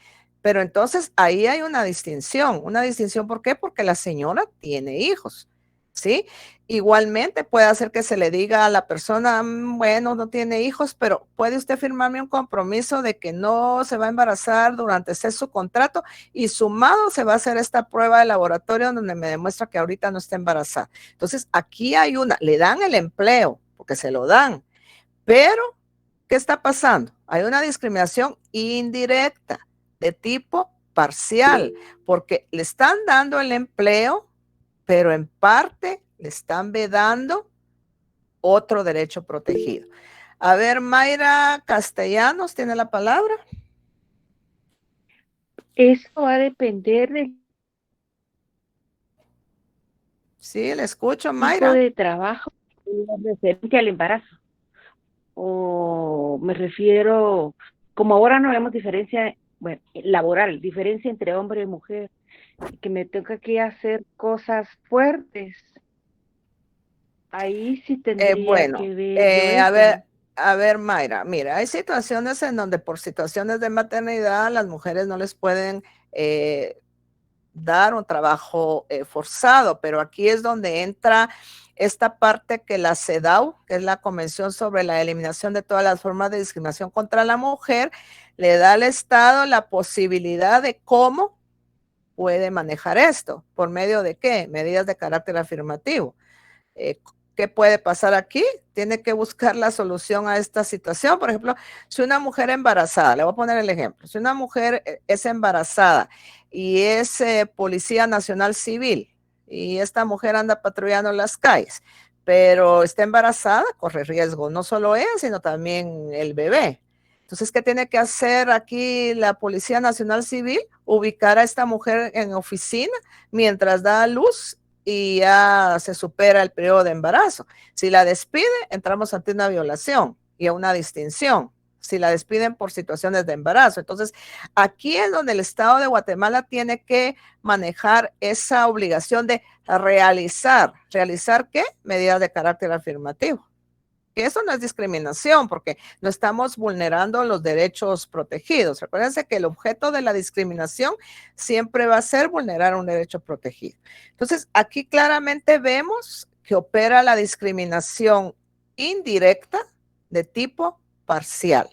Pero entonces ahí hay una distinción. ¿Por qué? Porque la señora tiene hijos. ¿sí? Igualmente puede hacer que se le diga a la persona, bueno, no tiene hijos, pero ¿puede usted firmarme un compromiso de que no se va a embarazar durante su contrato? Y sumado se va a hacer esta prueba de laboratorio donde me demuestra que ahorita no está embarazada. Entonces, aquí hay le dan el empleo, porque se lo dan, pero ¿qué está pasando? Hay una discriminación indirecta de tipo parcial, porque le están dando el empleo, pero en parte le están vedando otro derecho protegido. A ver, Mayra Castellanos tiene la palabra. Eso va a depender del Sí, le escucho, tipo Mayra. de trabajo referente al embarazo. O me refiero, como ahora no vemos diferencia, bueno, laboral, diferencia entre hombre y mujer, que me toca que hacer cosas fuertes. Ahí sí tendría que ver yo eso. A ver, Mayra, mira, hay situaciones en donde por situaciones de maternidad las mujeres no les pueden dar un trabajo forzado, pero aquí es donde entra esta parte que la CEDAW, que es la Convención sobre la Eliminación de todas las formas de discriminación contra la mujer, le da al Estado la posibilidad de cómo puede manejar esto, por medio de qué, medidas de carácter afirmativo. ¿Qué puede pasar aquí? Tiene que buscar la solución a esta situación. Por ejemplo, si una mujer embarazada, le voy a poner el ejemplo, si una mujer es embarazada y es policía nacional civil y esta mujer anda patrullando las calles, pero está embarazada, corre riesgo no solo ella, sino también el bebé. Entonces, ¿qué tiene que hacer aquí la Policía Nacional Civil? Ubicar a esta mujer en oficina mientras da a luz y ya se supera el periodo de embarazo. Si la despide, entramos ante una violación y a una distinción. Si la despiden por situaciones de embarazo. Entonces, aquí es donde el Estado de Guatemala tiene que manejar esa obligación de realizar ¿qué? Medidas de carácter afirmativo. Que eso no es discriminación, porque no estamos vulnerando los derechos protegidos. Recuérdense que el objeto de la discriminación siempre va a ser vulnerar un derecho protegido. Entonces, aquí claramente vemos que opera la discriminación indirecta de tipo parcial.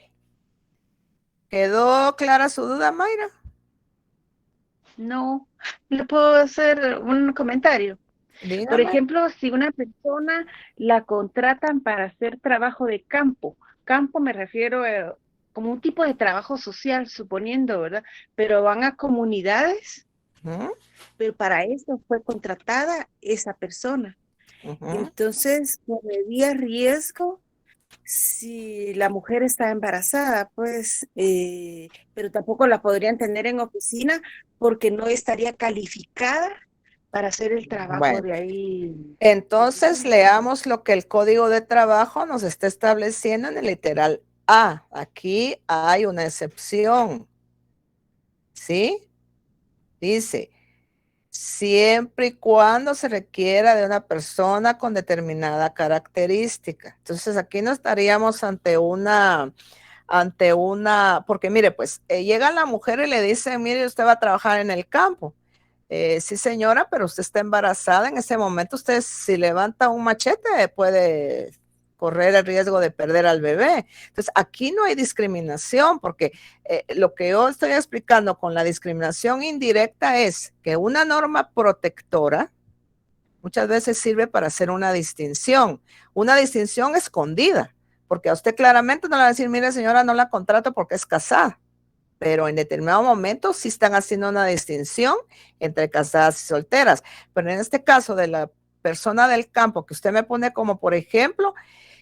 ¿Quedó clara su duda, Mayra? No, le puedo hacer un comentario. Dígame. Por ejemplo, si una persona la contratan para hacer trabajo de campo me refiero como un tipo de trabajo social, suponiendo, ¿verdad? Pero van a comunidades, pero para eso fue contratada esa persona. Entonces, correría riesgo si la mujer está embarazada, pues, pero tampoco la podrían tener en oficina porque no estaría calificada para hacer el trabajo de ahí. Entonces, leamos lo que el Código de Trabajo nos está estableciendo en el literal A. Aquí hay una excepción. ¿Sí? Dice, siempre y cuando se requiera de una persona con determinada característica. Entonces, aquí no estaríamos ante una, porque mire, pues, llega la mujer y le dice, mire, usted va a trabajar en el campo. Sí, señora, pero usted está embarazada. En ese momento, usted si levanta un machete puede correr el riesgo de perder al bebé. Entonces, aquí no hay discriminación, porque lo que yo estoy explicando con la discriminación indirecta es que una norma protectora muchas veces sirve para hacer una distinción escondida, porque a usted claramente no le va a decir, mire, señora, no la contrato porque es casada. Pero en determinado momento sí están haciendo una distinción entre casadas y solteras. Pero en este caso de la persona del campo que usted me pone como por ejemplo,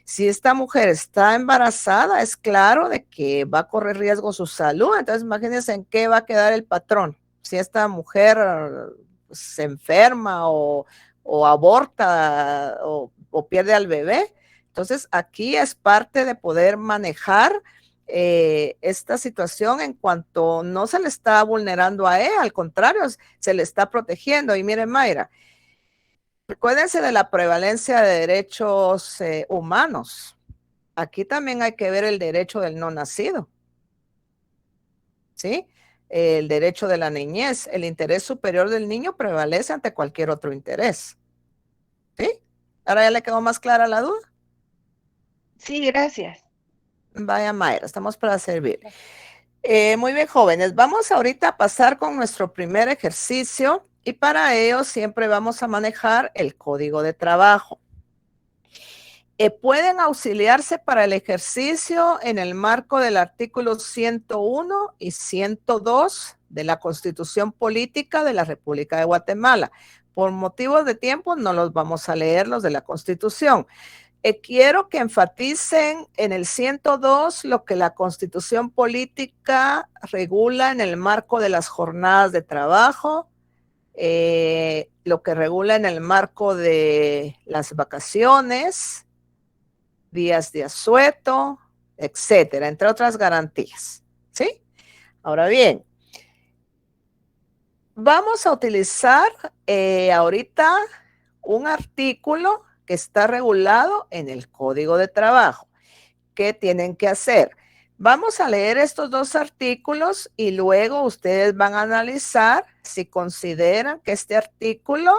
si esta mujer está embarazada, es claro de que va a correr riesgo su salud. Entonces imagínense en qué va a quedar el patrón. Si esta mujer se enferma o aborta o pierde al bebé. Entonces aquí es parte de poder manejar esta situación en cuanto no se le está vulnerando a él, al contrario, se le está protegiendo. Y miren, Mayra, recuérdense de la prevalencia de derechos humanos. Aquí también hay que ver el derecho del no nacido, ¿sí? El derecho de la niñez, el interés superior del niño prevalece ante cualquier otro interés. ¿Sí? ¿Ahora ya le quedó más clara la duda? Sí, gracias. Vaya, Mayra, estamos para servir. Muy bien, jóvenes. Vamos ahorita a pasar con nuestro primer ejercicio y para ello siempre vamos a manejar el código de trabajo. Pueden auxiliarse para el ejercicio en el marco del artículo 101 y 102 de la Constitución Política de la República de Guatemala. Por motivos de tiempo no los vamos a leer los de la Constitución. Quiero que enfaticen en el 102 lo que la Constitución Política regula en el marco de las jornadas de trabajo, lo que regula en el marco de las vacaciones, días de asueto, etcétera, entre otras garantías. ¿Sí? Ahora bien, vamos a utilizar ahorita un artículo que está regulado en el Código de Trabajo. ¿Qué tienen que hacer? Vamos a leer estos dos artículos y luego ustedes van a analizar si consideran que este artículo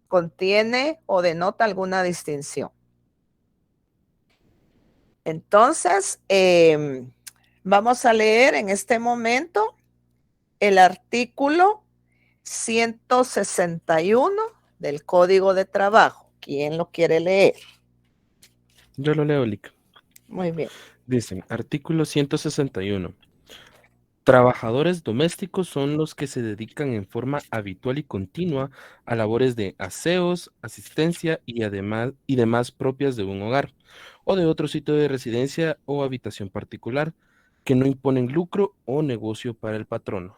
contiene o denota alguna distinción. Entonces, vamos a leer en este momento el artículo 161 del Código de Trabajo. ¿Quién lo quiere leer? Yo lo leo, Lick. Muy bien. Dicen, artículo 161. Trabajadores domésticos son los que se dedican en forma habitual y continua a labores de aseos, asistencia y demás propias de un hogar o de otro sitio de residencia o habitación particular que no imponen lucro o negocio para el patrono.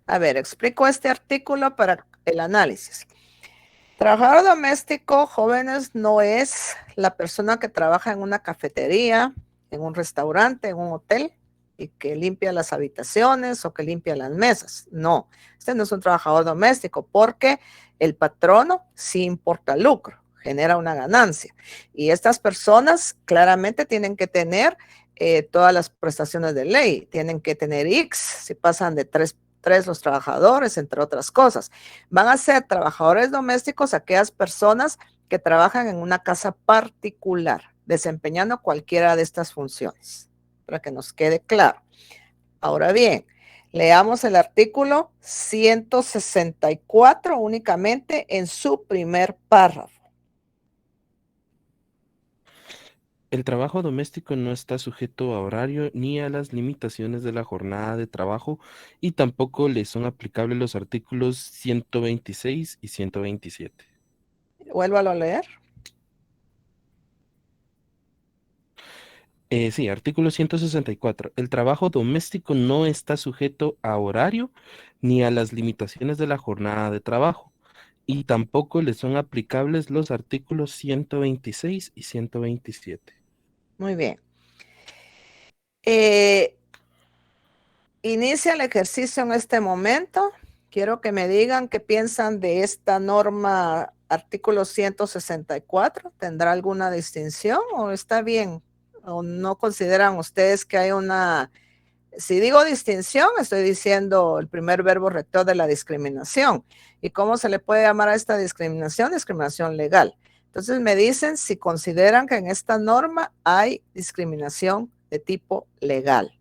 A ver, explico este artículo para el análisis. Trabajador doméstico, jóvenes, no es la persona que trabaja en una cafetería, en un restaurante, en un hotel y que limpia las habitaciones o que limpia las mesas. No, este no es un trabajador doméstico porque el patrono sí importa lucro, genera una ganancia. Y estas personas claramente tienen que tener todas las prestaciones de ley, tienen que tener X si pasan de tres los trabajadores, entre otras cosas. Van a ser trabajadores domésticos aquellas personas que trabajan en una casa particular, desempeñando cualquiera de estas funciones, para que nos quede claro. Ahora bien, leamos el artículo 164 únicamente en su primer párrafo. El trabajo doméstico no está sujeto a horario ni a las limitaciones de la jornada de trabajo y tampoco le son aplicables los artículos 126 y 127. Vuélvalo a leer. Sí, artículo 164. El trabajo doméstico no está sujeto a horario ni a las limitaciones de la jornada de trabajo y tampoco le son aplicables los artículos 126 y 127. Muy bien. Inicia el ejercicio en este momento. Quiero que me digan qué piensan de esta norma, artículo 164. ¿Tendrá alguna distinción o está bien? ¿O no consideran ustedes que hay una... Si digo distinción, estoy diciendo el primer verbo rector de la discriminación. ¿Y cómo se le puede llamar a esta discriminación? Discriminación legal. Entonces me dicen si consideran que en esta norma hay discriminación de tipo legal.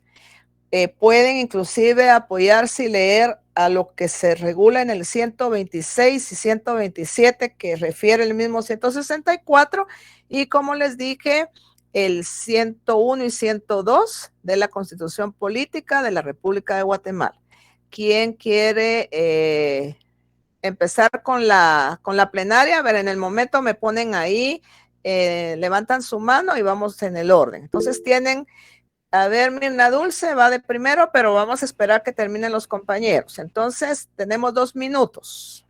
Pueden inclusive apoyarse y leer a lo que se regula en el 126 y 127 que refiere el mismo 164 y como les dije, el 101 y 102 de la Constitución Política de la República de Guatemala. ¿Quién quiere empezar con la plenaria? A ver, en el momento me ponen ahí, levantan su mano y vamos en el orden. Entonces tienen... A ver, Mirna Dulce va de primero, pero vamos a esperar que terminen los compañeros. Entonces, tenemos 2 minutos.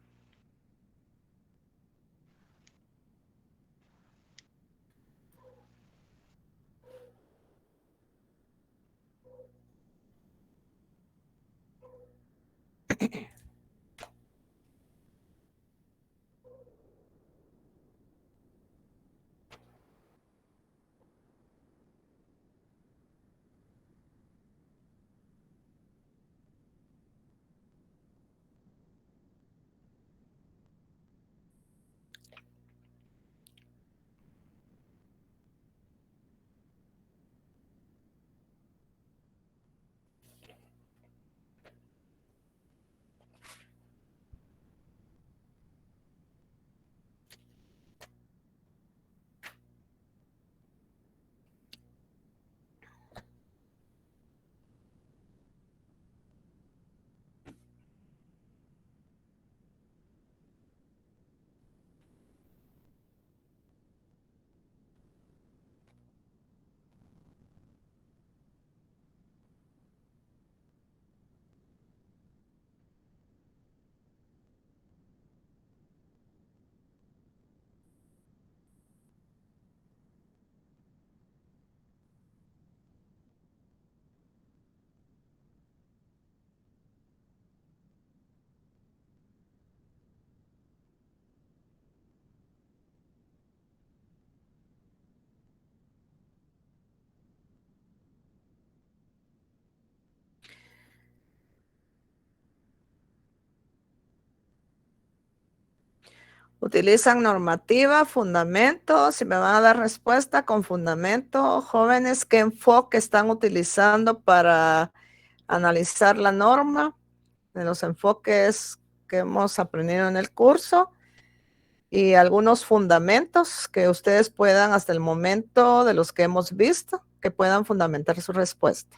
Utilizan normativa, fundamento. Si me van a dar respuesta con fundamento, jóvenes, ¿qué enfoque están utilizando para analizar la norma? De los enfoques que hemos aprendido en el curso y algunos fundamentos que ustedes puedan, hasta el momento de los que hemos visto, que puedan fundamentar su respuesta.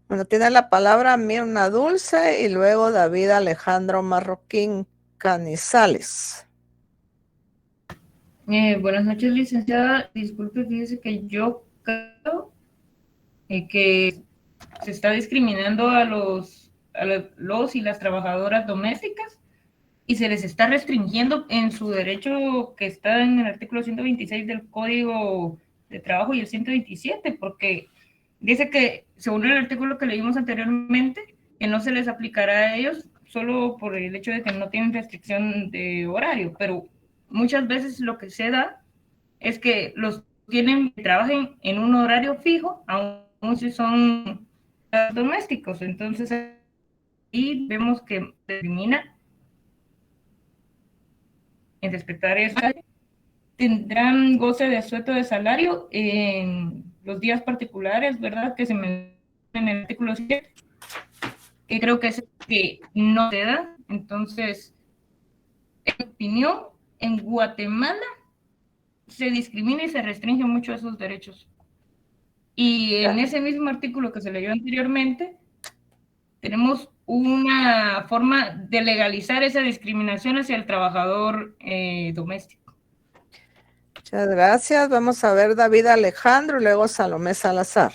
Bueno, tiene la palabra Mirna Dulce y luego David Alejandro Marroquín Canizales. Buenas noches, licenciada. Disculpe, fíjese que yo creo que se está discriminando a los y las trabajadoras domésticas y se les está restringiendo en su derecho que está en el artículo 126 del Código de Trabajo y el 127, porque dice que, según el artículo que leímos anteriormente, que no se les aplicará a ellos solo por el hecho de que no tienen restricción de horario, pero muchas veces lo que se da es que los trabajen en un horario fijo, aun si son domésticos. Entonces, ahí vemos que termina en respetar eso. Tendrán goce de asueto de salario en los días particulares, ¿verdad? Que se menciona en el artículo 7, que creo que es que no se da. Entonces, en mi opinión, en Guatemala se discrimina y se restringe mucho esos derechos. Y en ese mismo artículo que se leyó anteriormente, tenemos una forma de legalizar esa discriminación hacia el trabajador doméstico. Muchas gracias. Vamos a ver David Alejandro y luego Salomé Salazar.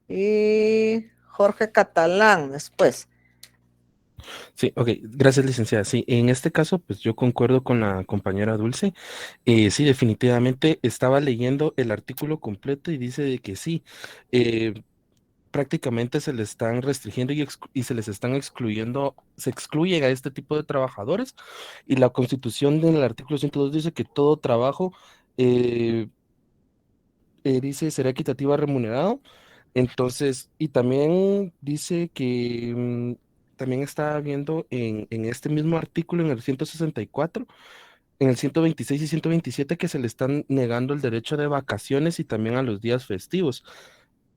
Y Jorge Catalán después. Sí, ok, gracias, licenciada. Sí, en este caso, pues yo concuerdo con la compañera Dulce. Sí, definitivamente estaba leyendo el artículo completo y dice de que sí, prácticamente se les están restringiendo y se les están excluyendo, se excluyen a este tipo de trabajadores, y la Constitución del artículo 102 dice que todo trabajo, dice, será equitativo remunerado. Entonces, y también dice que también estaba viendo en este mismo artículo, en el 164, en el 126 y 127, que se le están negando el derecho de vacaciones y también a los días festivos.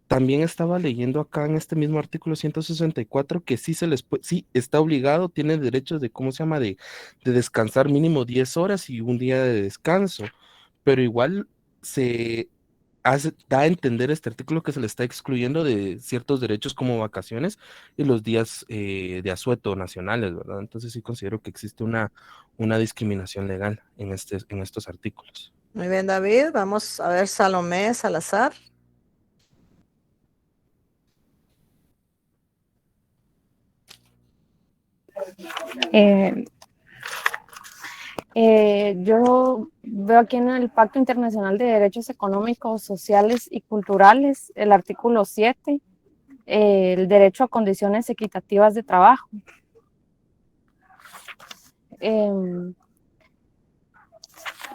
También estaba leyendo acá en este mismo artículo 164 que sí sí está obligado, tiene derechos de, ¿cómo se llama?, de descansar mínimo 10 horas y un día de descanso, pero igual se da a entender este artículo que se le está excluyendo de ciertos derechos como vacaciones y los días de asueto nacionales, ¿verdad? Entonces sí considero que existe una discriminación legal en estos artículos. Muy bien, David. Vamos a ver Salomé Salazar. Yo veo aquí en el Pacto Internacional de Derechos Económicos, Sociales y Culturales, el artículo 7, el derecho a condiciones equitativas de trabajo.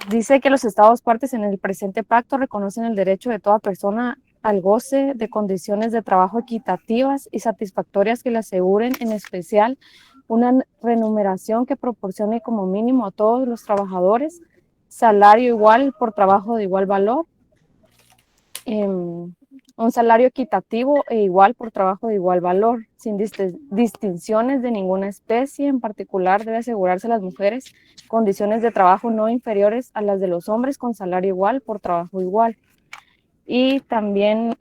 Dice que los Estados partes en el presente pacto reconocen el derecho de toda persona al goce de condiciones de trabajo equitativas y satisfactorias que le aseguren, en especial, una remuneración que proporcione como mínimo a todos los trabajadores salario igual por trabajo de igual valor, un salario equitativo e igual por trabajo de igual valor, sin distinciones de ninguna especie. En particular, debe asegurarse a las mujeres condiciones de trabajo no inferiores a las de los hombres con salario igual por trabajo igual. Y también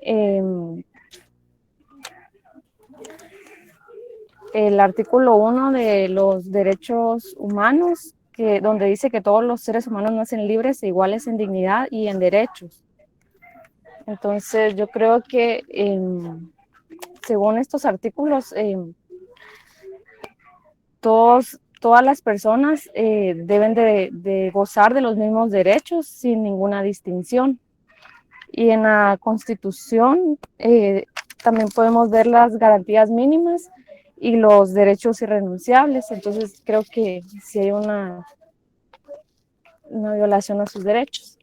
el artículo 1 de los derechos humanos, donde dice que todos los seres humanos nacen libres e iguales en dignidad y en derechos. Entonces, yo creo que según estos artículos, todas las personas deben de gozar de los mismos derechos sin ninguna distinción. Y en la Constitución también podemos ver las garantías mínimas y los derechos irrenunciables. Entonces, creo que sí hay una violación a sus derechos.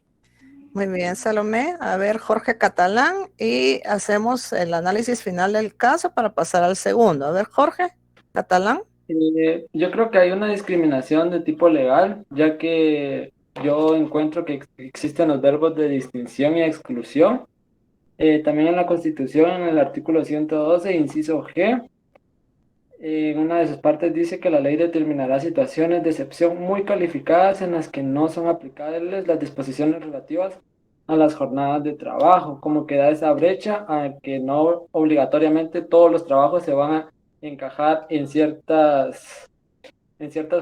Muy bien, Salomé. A ver, Jorge Catalán, y hacemos el análisis final del caso para pasar al segundo. A ver, Jorge Catalán. Yo creo que hay una discriminación de tipo legal, ya que yo encuentro que existen los verbos de distinción y exclusión. También en la Constitución, en el artículo 112, inciso G, en una de sus partes dice que la ley determinará situaciones de excepción muy calificadas en las que no son aplicables las disposiciones relativas a las jornadas de trabajo, como que da esa brecha a que no obligatoriamente todos los trabajos se van a encajar en ciertas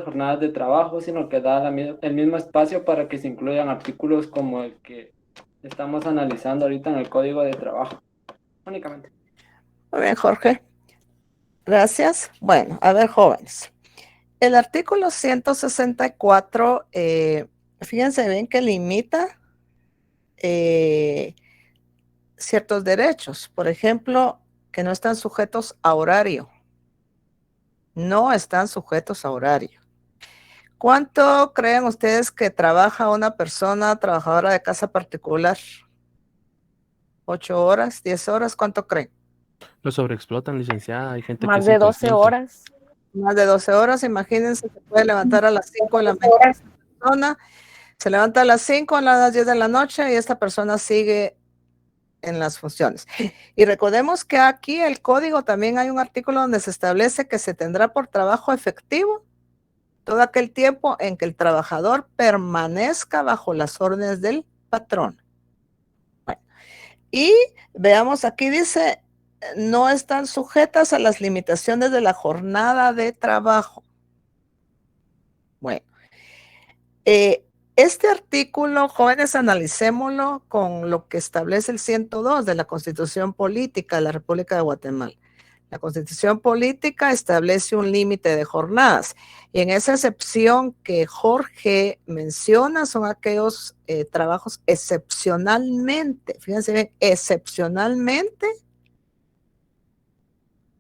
jornadas de trabajo, sino que da el mismo espacio para que se incluyan artículos como el que estamos analizando ahorita en el Código de Trabajo. Únicamente. Muy bien, Jorge. Gracias. Bueno, a ver, jóvenes. El artículo 164, fíjense bien que limita ciertos derechos. Por ejemplo, que no están sujetos a horario. No están sujetos a horario. ¿Cuánto creen ustedes que trabaja una persona trabajadora de casa particular? 8 horas, 10 horas, ¿cuánto creen? Lo sobreexplotan, licenciada. Hay gente Más que de es 12 inconsciente. horas. Más de 12 horas, imagínense, se puede levantar a las 5 de la mañana esta persona, se levanta a las 5, a las 10 de la noche y esta persona sigue en las funciones. Y recordemos que aquí el código también hay un artículo donde se establece que se tendrá por trabajo efectivo todo aquel tiempo en que el trabajador permanezca bajo las órdenes del patrón. Bueno, y veamos, aquí dice, no están sujetas a las limitaciones de la jornada de trabajo. Bueno, este artículo, jóvenes, analicémoslo con lo que establece el 102 de la Constitución Política de la República de Guatemala. La Constitución Política establece un límite de jornadas y en esa excepción que Jorge menciona son aquellos trabajos excepcionalmente, fíjense bien, excepcionalmente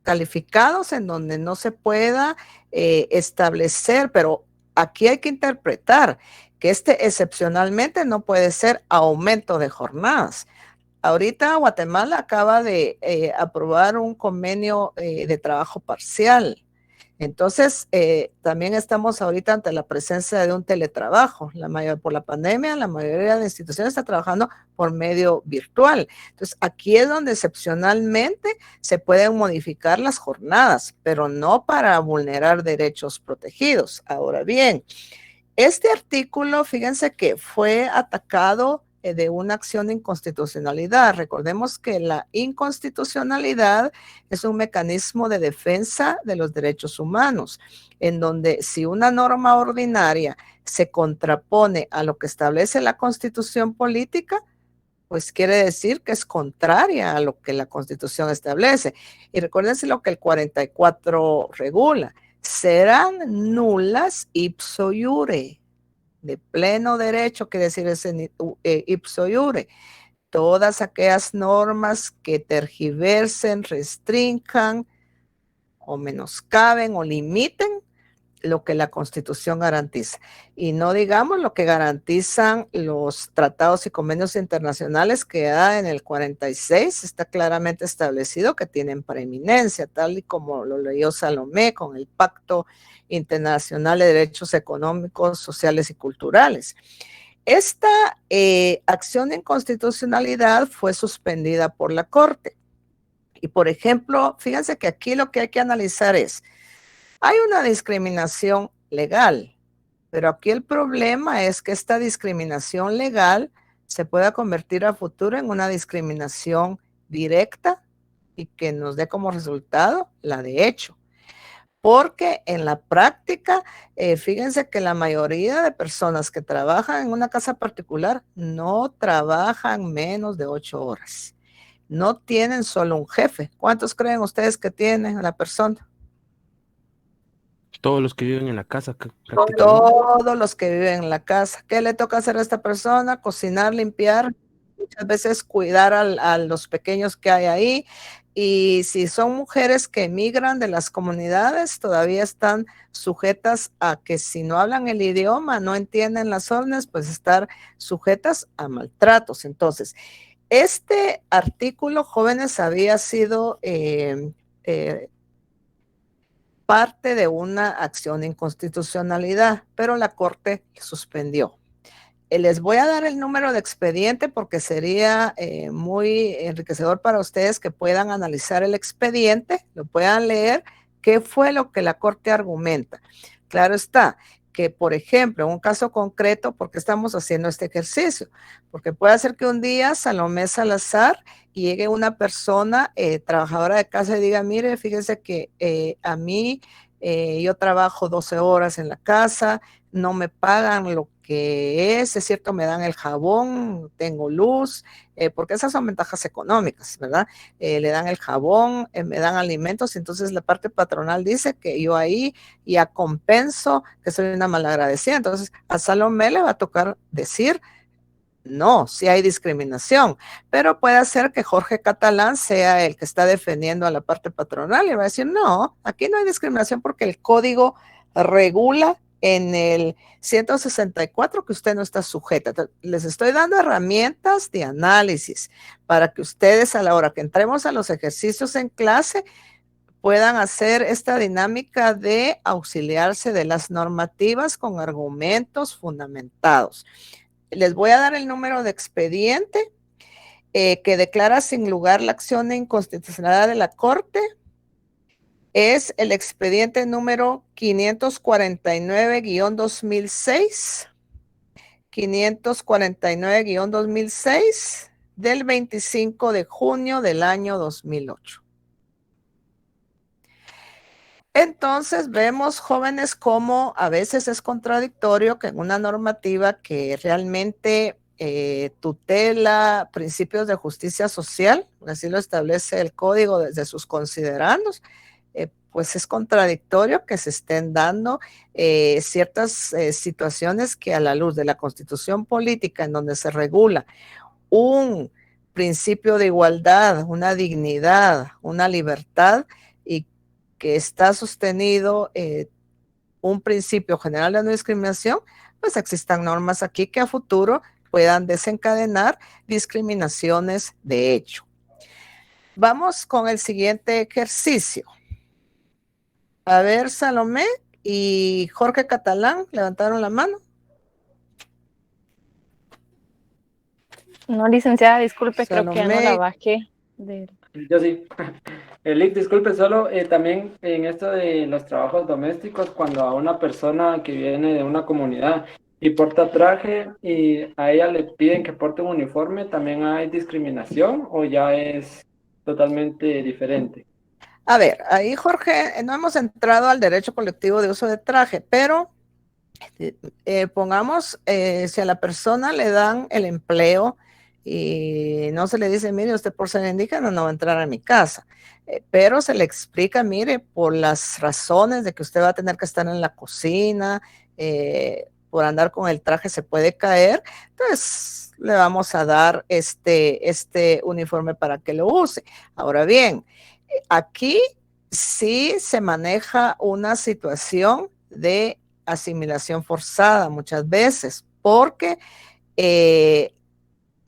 calificados en donde no se pueda establecer, pero aquí hay que interpretar que excepcionalmente no puede ser aumento de jornadas. Ahorita Guatemala acaba de aprobar un convenio de trabajo parcial. Entonces, también estamos ahorita ante la presencia de un teletrabajo. Por la pandemia, la mayoría de instituciones está trabajando por medio virtual. Entonces, aquí es donde excepcionalmente se pueden modificar las jornadas, pero no para vulnerar derechos protegidos. Ahora bien, este artículo, fíjense que fue atacado de una acción de inconstitucionalidad. Recordemos que la inconstitucionalidad es un mecanismo de defensa de los derechos humanos, en donde si una norma ordinaria se contrapone a lo que establece la Constitución política, pues quiere decir que es contraria a lo que la Constitución establece. Y recuérdense lo que el 44 regula. Serán nulas ipso iure. De pleno derecho, quiere decir ese ipso iure, todas aquellas normas que tergiversen, restrinjan o menoscaben o limiten lo que la Constitución garantiza. Y no digamos lo que garantizan los tratados y convenios internacionales que ya en el 46 está claramente establecido que tienen preeminencia, tal y como lo leyó Salomé con el Pacto Internacional de Derechos Económicos, Sociales y Culturales. Esta acción de inconstitucionalidad fue suspendida por la Corte. Y, por ejemplo, fíjense que aquí lo que hay que analizar es, hay una discriminación legal, pero aquí el problema es que esta discriminación legal se pueda convertir a futuro en una discriminación directa y que nos dé como resultado la de hecho. Porque en la práctica, fíjense que la mayoría de personas que trabajan en una casa particular no trabajan menos de 8 horas. No tienen solo un jefe. ¿Cuántos creen ustedes que tiene la persona? Todos los que viven en la casa, prácticamente. Todos los que viven en la casa. ¿Qué le toca hacer a esta persona? Cocinar, limpiar, muchas veces cuidar a los pequeños que hay ahí. Y si son mujeres que emigran de las comunidades, todavía están sujetas a que si no hablan el idioma, no entienden las órdenes, pues estar sujetas a maltratos. Entonces, este artículo, jóvenes, había sido parte de una acción de inconstitucionalidad, pero la Corte suspendió. Les voy a dar el número de expediente porque sería muy enriquecedor para ustedes que puedan analizar el expediente, lo puedan leer, qué fue lo que la Corte argumenta. Claro está que, por ejemplo, en un caso concreto, ¿por qué estamos haciendo este ejercicio? Porque puede ser que un día Salomé Salazar llegue una persona trabajadora de casa y diga, mire, fíjese que a mí yo trabajo 12 horas en la casa, no me pagan lo que es cierto, me dan el jabón, tengo luz, porque esas son ventajas económicas, ¿verdad? Le dan el jabón, me dan alimentos, entonces la parte patronal dice que yo ahí ya compenso que soy una malagradecida. Entonces a Salomé le va a tocar decir, no, sí hay discriminación, pero puede ser que Jorge Catalán sea el que está defendiendo a la parte patronal y va a decir, no, aquí no hay discriminación porque el código regula en el 164 que usted no está sujeta. Entonces, les estoy dando herramientas de análisis para que ustedes a la hora que entremos a los ejercicios en clase puedan hacer esta dinámica de auxiliarse de las normativas con argumentos fundamentados. Les voy a dar el número de expediente que declara sin lugar la acción de inconstitucionalidad de la Corte. Es el expediente número 549-2006, 549-2006 del 25 de junio del año 2008. Entonces vemos, jóvenes, cómo a veces es contradictorio que en una normativa que realmente tutela principios de justicia social, así lo establece el código desde sus considerandos, pues es contradictorio que se estén dando ciertas situaciones que a la luz de la Constitución política en donde se regula un principio de igualdad, una dignidad, una libertad y que está sostenido un principio general de no discriminación, pues existan normas aquí que a futuro puedan desencadenar discriminaciones de hecho. Vamos con el siguiente ejercicio. A ver, Salomé y Jorge Catalán, ¿levantaron la mano? No, licenciada, disculpe, Salomé. creo que ya no la bajé. Yo sí. Lick, disculpe, solo también en esto de los trabajos domésticos, cuando a una persona que viene de una comunidad y porta traje y a ella le piden que porte un uniforme, ¿también hay discriminación o ya es totalmente diferente? A ver, ahí Jorge, no hemos entrado al derecho colectivo de uso de traje, pero pongamos, si a la persona le dan el empleo y no se le dice, mire, usted por ser indígena no va a entrar a mi casa, pero se le explica, mire, por las razones de que usted va a tener que estar en la cocina, por andar con el traje se puede caer, entonces le vamos a dar este uniforme para que lo use. Ahora bien, aquí sí se maneja una situación de asimilación forzada muchas veces, porque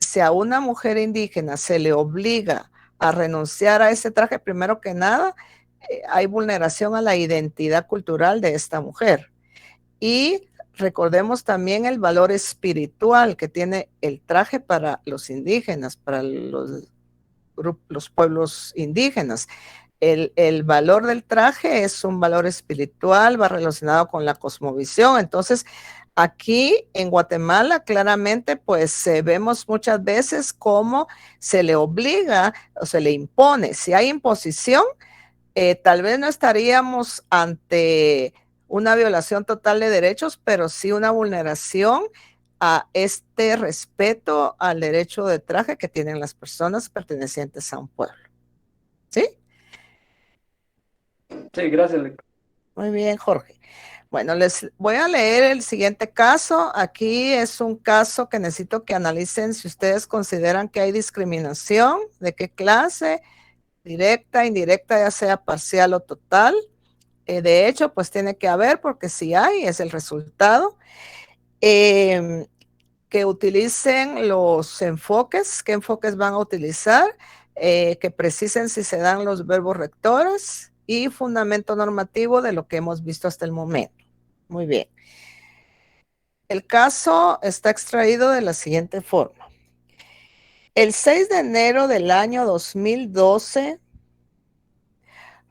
si a una mujer indígena se le obliga a renunciar a ese traje, primero que nada, hay vulneración a la identidad cultural de esta mujer. Y recordemos también el valor espiritual que tiene el traje para los indígenas, para los pueblos indígenas. El valor del traje es un valor espiritual, va relacionado con la cosmovisión. Entonces, aquí en Guatemala claramente pues vemos muchas veces cómo se le obliga o se le impone. Si hay imposición, tal vez no estaríamos ante una violación total de derechos, pero sí una vulneración a este respeto al derecho de traje que tienen las personas pertenecientes a un pueblo. ¿Sí? Sí, gracias. Muy bien, Jorge. Bueno, les voy a leer el siguiente caso. Aquí es un caso que necesito que analicen si ustedes consideran que hay discriminación, de qué clase, directa, indirecta, ya sea parcial o total. De hecho, pues tiene que haber, porque si hay, es el resultado. Que utilicen los enfoques, qué enfoques van a utilizar, que precisen si se dan los verbos rectores y fundamento normativo de lo que hemos visto hasta el momento. Muy bien. El caso está extraído de la siguiente forma. El 6 de enero del año 2012,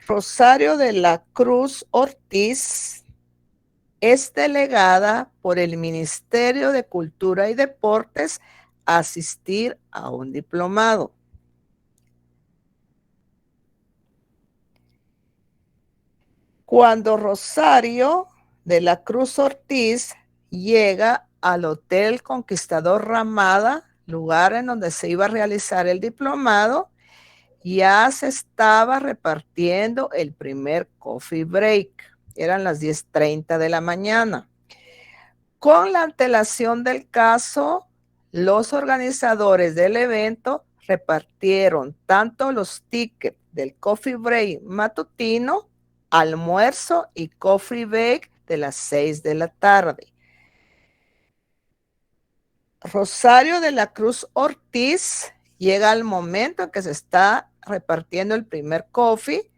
Rosario de la Cruz Ortiz es delegada por el Ministerio de Cultura y Deportes a asistir a un diplomado. Cuando Rosario de la Cruz Ortiz llega al Hotel Conquistador Ramada, lugar en donde se iba a realizar el diplomado, ya se estaba repartiendo el primer coffee break. Eran las 10:30 de la mañana. Con la antelación del caso, los organizadores del evento repartieron tanto los tickets del coffee break matutino, almuerzo y coffee break de las 6 de la tarde. Rosario de la Cruz Ortiz llega al momento en que se está repartiendo el primer coffee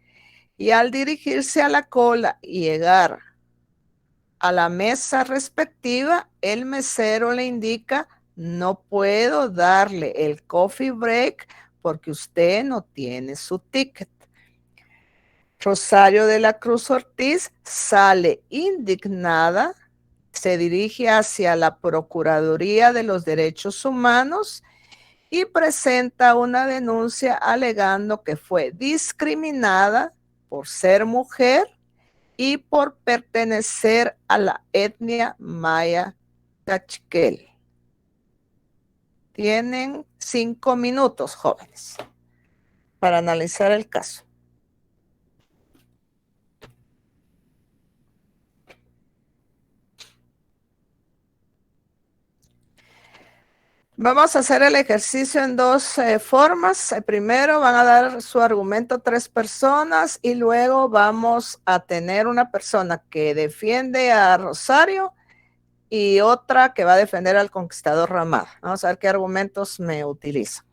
y al dirigirse a la cola y llegar a la mesa respectiva, el mesero le indica: no puedo darle el coffee break porque usted no tiene su ticket. Rosario de la Cruz Ortiz sale indignada, se dirige hacia la Procuraduría de los Derechos Humanos y presenta una denuncia alegando que fue discriminada por ser mujer y por pertenecer a la etnia maya Cachiquel. Tienen 5 minutos, jóvenes, para analizar el caso. Vamos a hacer el ejercicio en dos formas. Primero van a dar su argumento 3 personas y luego vamos a tener una persona que defiende a Rosario y otra que va a defender al Conquistador Ramada. Vamos a ver qué argumentos me utilizan.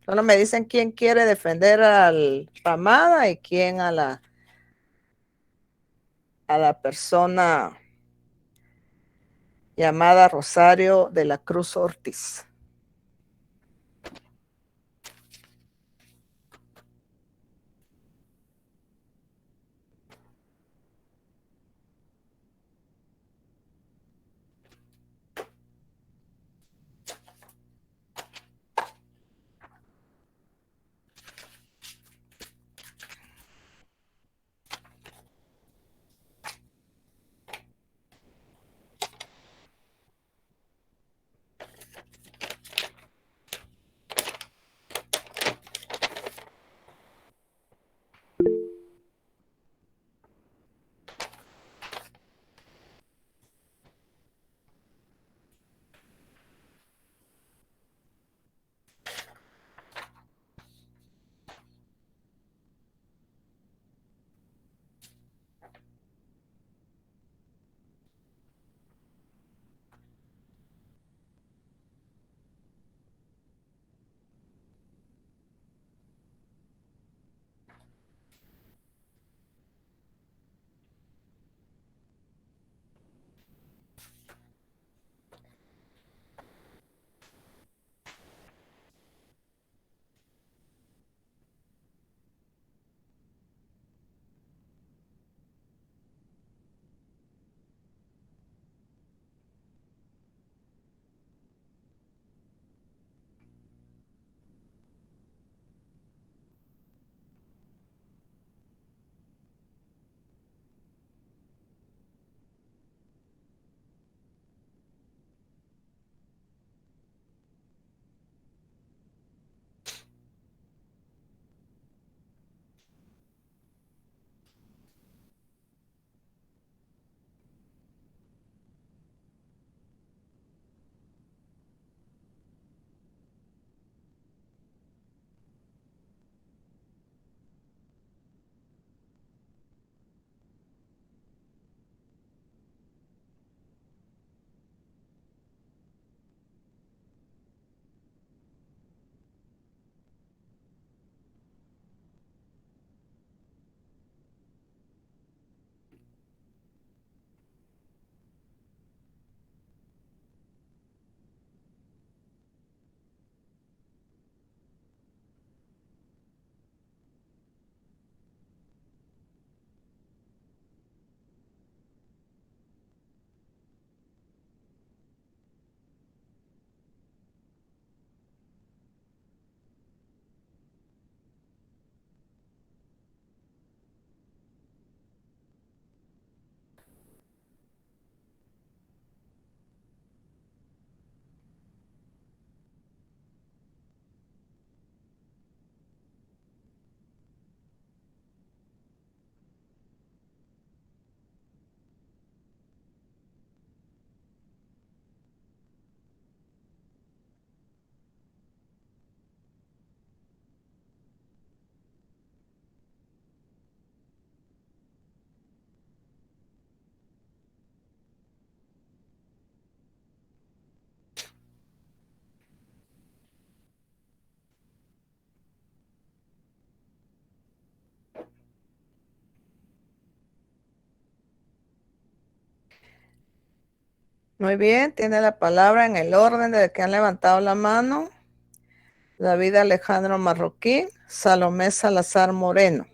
Solo me dicen quién quiere defender al Ramada y quién a la persona llamada Rosario de la Cruz Ortiz. Muy bien, tiene la palabra en el orden de que han levantado la mano. David Alejandro Marroquín, Salomé Salazar Moreno.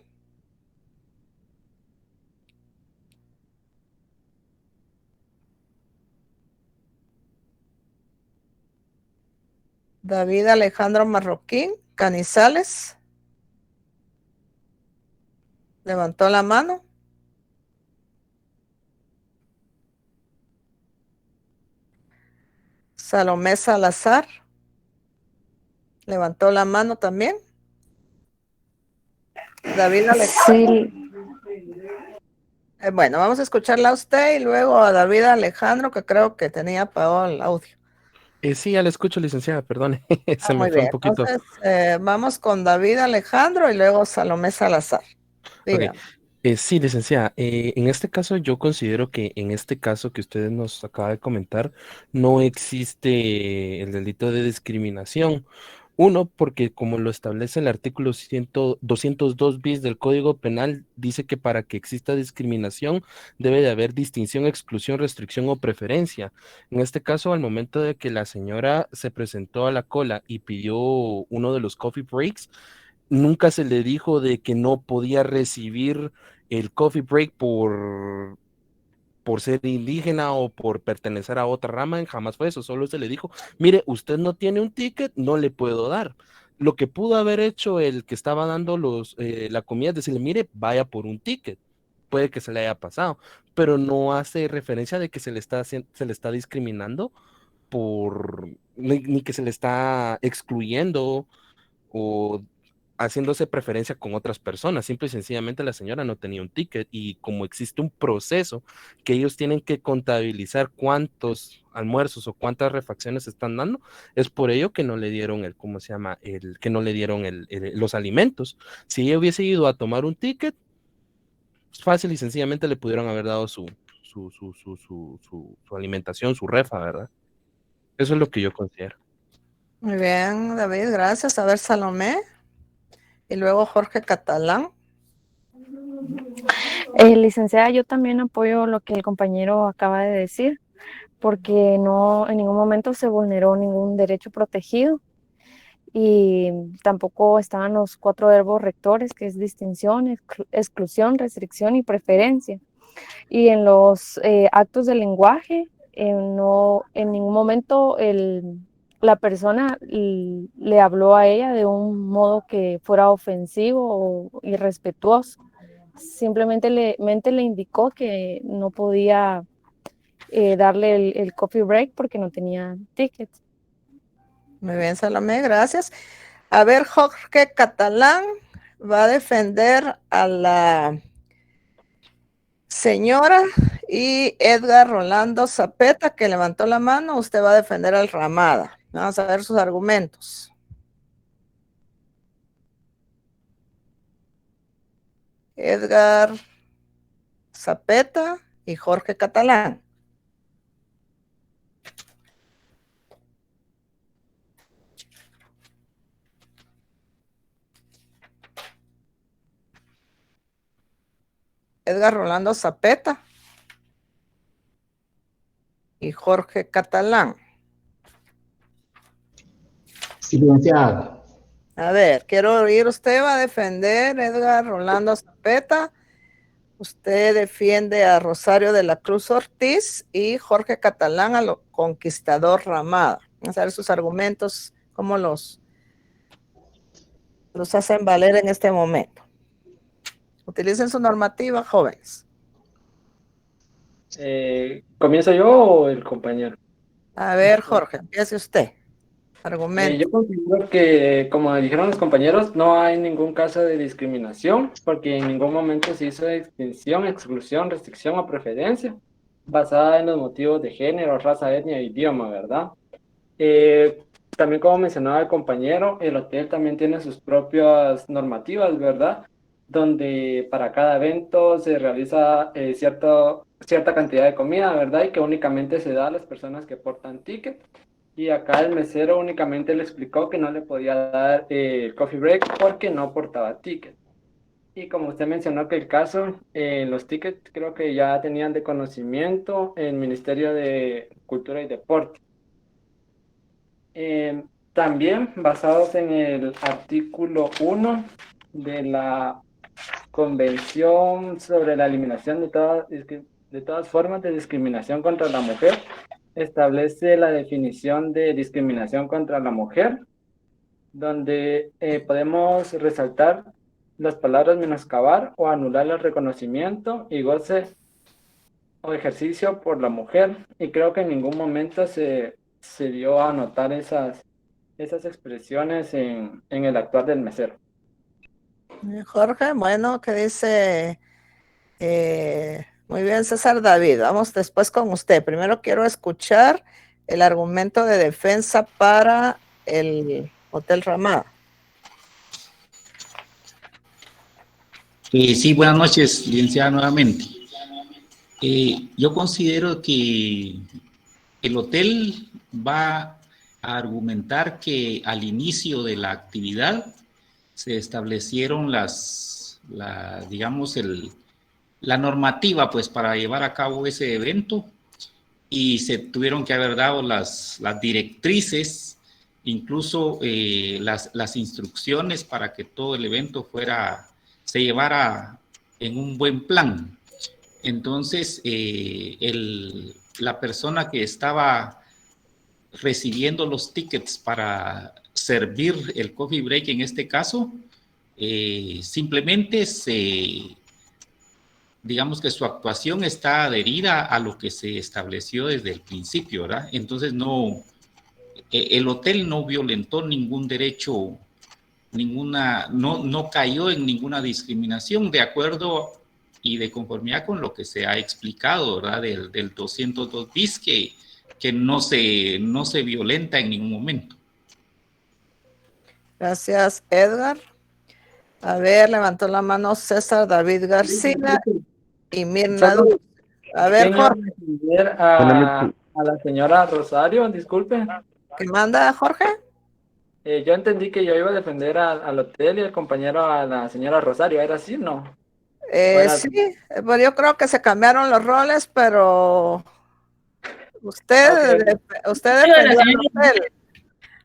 David Alejandro Marroquín, Canizales. Levantó la mano. Salomé Salazar. Levantó la mano también. David Alejandro. Sí, Bueno, vamos a escucharla a usted y luego a David Alejandro, que creo que tenía apagado el audio. Sí, ya la escucho, licenciada, perdone. Se me Muy fue bien, un poquito. entonces vamos con David Alejandro y luego Salomé Salazar. Diga. Ok. Sí, licenciada, en este caso yo considero que en este caso que usted nos acaba de comentar no existe el delito de discriminación. Uno, porque como lo establece el artículo 202 bis del Código Penal, dice que para que exista discriminación debe de haber distinción, exclusión, restricción o preferencia. En este caso, al momento de que la señora se presentó a la cola y pidió uno de los coffee breaks, nunca se le dijo de que no podía recibir el coffee break por ser indígena o por pertenecer a otra rama, jamás fue eso, solo se le dijo, mire, usted no tiene un ticket, no le puedo dar. Lo que pudo haber hecho el que estaba dando la comida es decirle, mire, vaya por un ticket, puede que se le haya pasado, pero no hace referencia de que se le está discriminando ni que se le está excluyendo o haciéndose preferencia con otras personas. Simple y sencillamente la señora no tenía un ticket y como existe un proceso que ellos tienen que contabilizar cuántos almuerzos o cuántas refacciones están dando, es por ello que no le dieron ¿cómo se llama? Que no le dieron los alimentos. Si ella hubiese ido a tomar un ticket, fácil y sencillamente le pudieron haber dado su alimentación, su refa, ¿verdad? Eso es lo que yo considero. Muy bien, David, gracias. A ver, Salomé. Y luego Jorge Catalán. Licenciada, yo también apoyo lo que el compañero acaba de decir, porque no en ningún momento se vulneró ningún derecho protegido y tampoco estaban los 4 verbos rectores, que es distinción, exclusión, restricción y preferencia. Y en los actos del lenguaje, no en ningún momento la persona le habló a ella de un modo que fuera ofensivo o irrespetuoso. Simplemente le indicó que no podía darle el coffee break porque no tenía ticket. Muy bien, Salomé, gracias. A ver, Jorge Catalán va a defender a la señora y Edgar Rolando Zapeta, que levantó la mano. Usted va a defender al Ramada. Vamos a ver sus argumentos. Edgar Zapeta y Jorge Catalán. Edgar Rolando Zapeta y Jorge Catalán. Licenciada. A ver, quiero oír, usted va a defender Edgar Rolando Zapeta, usted defiende a Rosario de la Cruz Ortiz y Jorge Catalán a lo Conquistador Ramada. Vamos a ver sus argumentos, cómo los hacen valer en este momento. Utilicen su normativa, jóvenes. ¿Comienzo yo o el compañero? A ver, Jorge, empiece usted. Argumento. Yo considero que, como dijeron los compañeros, no hay ningún caso de discriminación, porque en ningún momento se hizo distinción, exclusión, restricción o preferencia basada en los motivos de género, raza, etnia e idioma, ¿verdad? También, como mencionaba el compañero, el hotel también tiene sus propias normativas, ¿verdad? Donde para cada evento se realiza cierta cantidad de comida, ¿verdad? Y que únicamente se da a las personas que portan ticket. Y acá el mesero únicamente le explicó que no le podía dar el coffee break porque no portaba ticket. Y como usted mencionó que el caso, los tickets creo que ya tenían de conocimiento el Ministerio de Cultura y Deporte. También basados en el artículo 1 de la Convención sobre la eliminación de todas formas de discriminación contra la mujer, establece la definición de discriminación contra la mujer, donde podemos resaltar las palabras menoscabar o anular el reconocimiento y goce o ejercicio por la mujer, y creo que en ningún momento se dio a notar esas expresiones en el actuar del mesero. Jorge, bueno, ¿qué dice? Muy bien, César David. Vamos después con usted. Primero quiero escuchar el argumento de defensa para el Hotel Ramada. Sí, buenas noches, licenciada, nuevamente. Yo considero que el hotel va a argumentar que al inicio de la actividad se establecieron la normativa pues para llevar a cabo ese evento, y se tuvieron que haber dado las directrices, incluso las instrucciones para que todo el evento se llevara en un buen plan. Entonces, la persona que estaba recibiendo los tickets para servir el coffee break en este caso, simplemente digamos que su actuación está adherida a lo que se estableció desde el principio, ¿verdad? Entonces el hotel no violentó ningún derecho, no cayó en ninguna discriminación, de acuerdo y de conformidad con lo que se ha explicado, ¿verdad? Del 202 bis, que no se violenta en ningún momento. Gracias, Edgar. A ver, levantó la mano César David García y Mirna Dulce. A ver, Jorge. A la señora Rosario, disculpe. ¿Qué manda, Jorge? Yo entendí que yo iba a defender al hotel y el compañero a la señora Rosario, ¿era así o no? Sí, pues yo creo que se cambiaron los roles, pero usted defendió al hotel.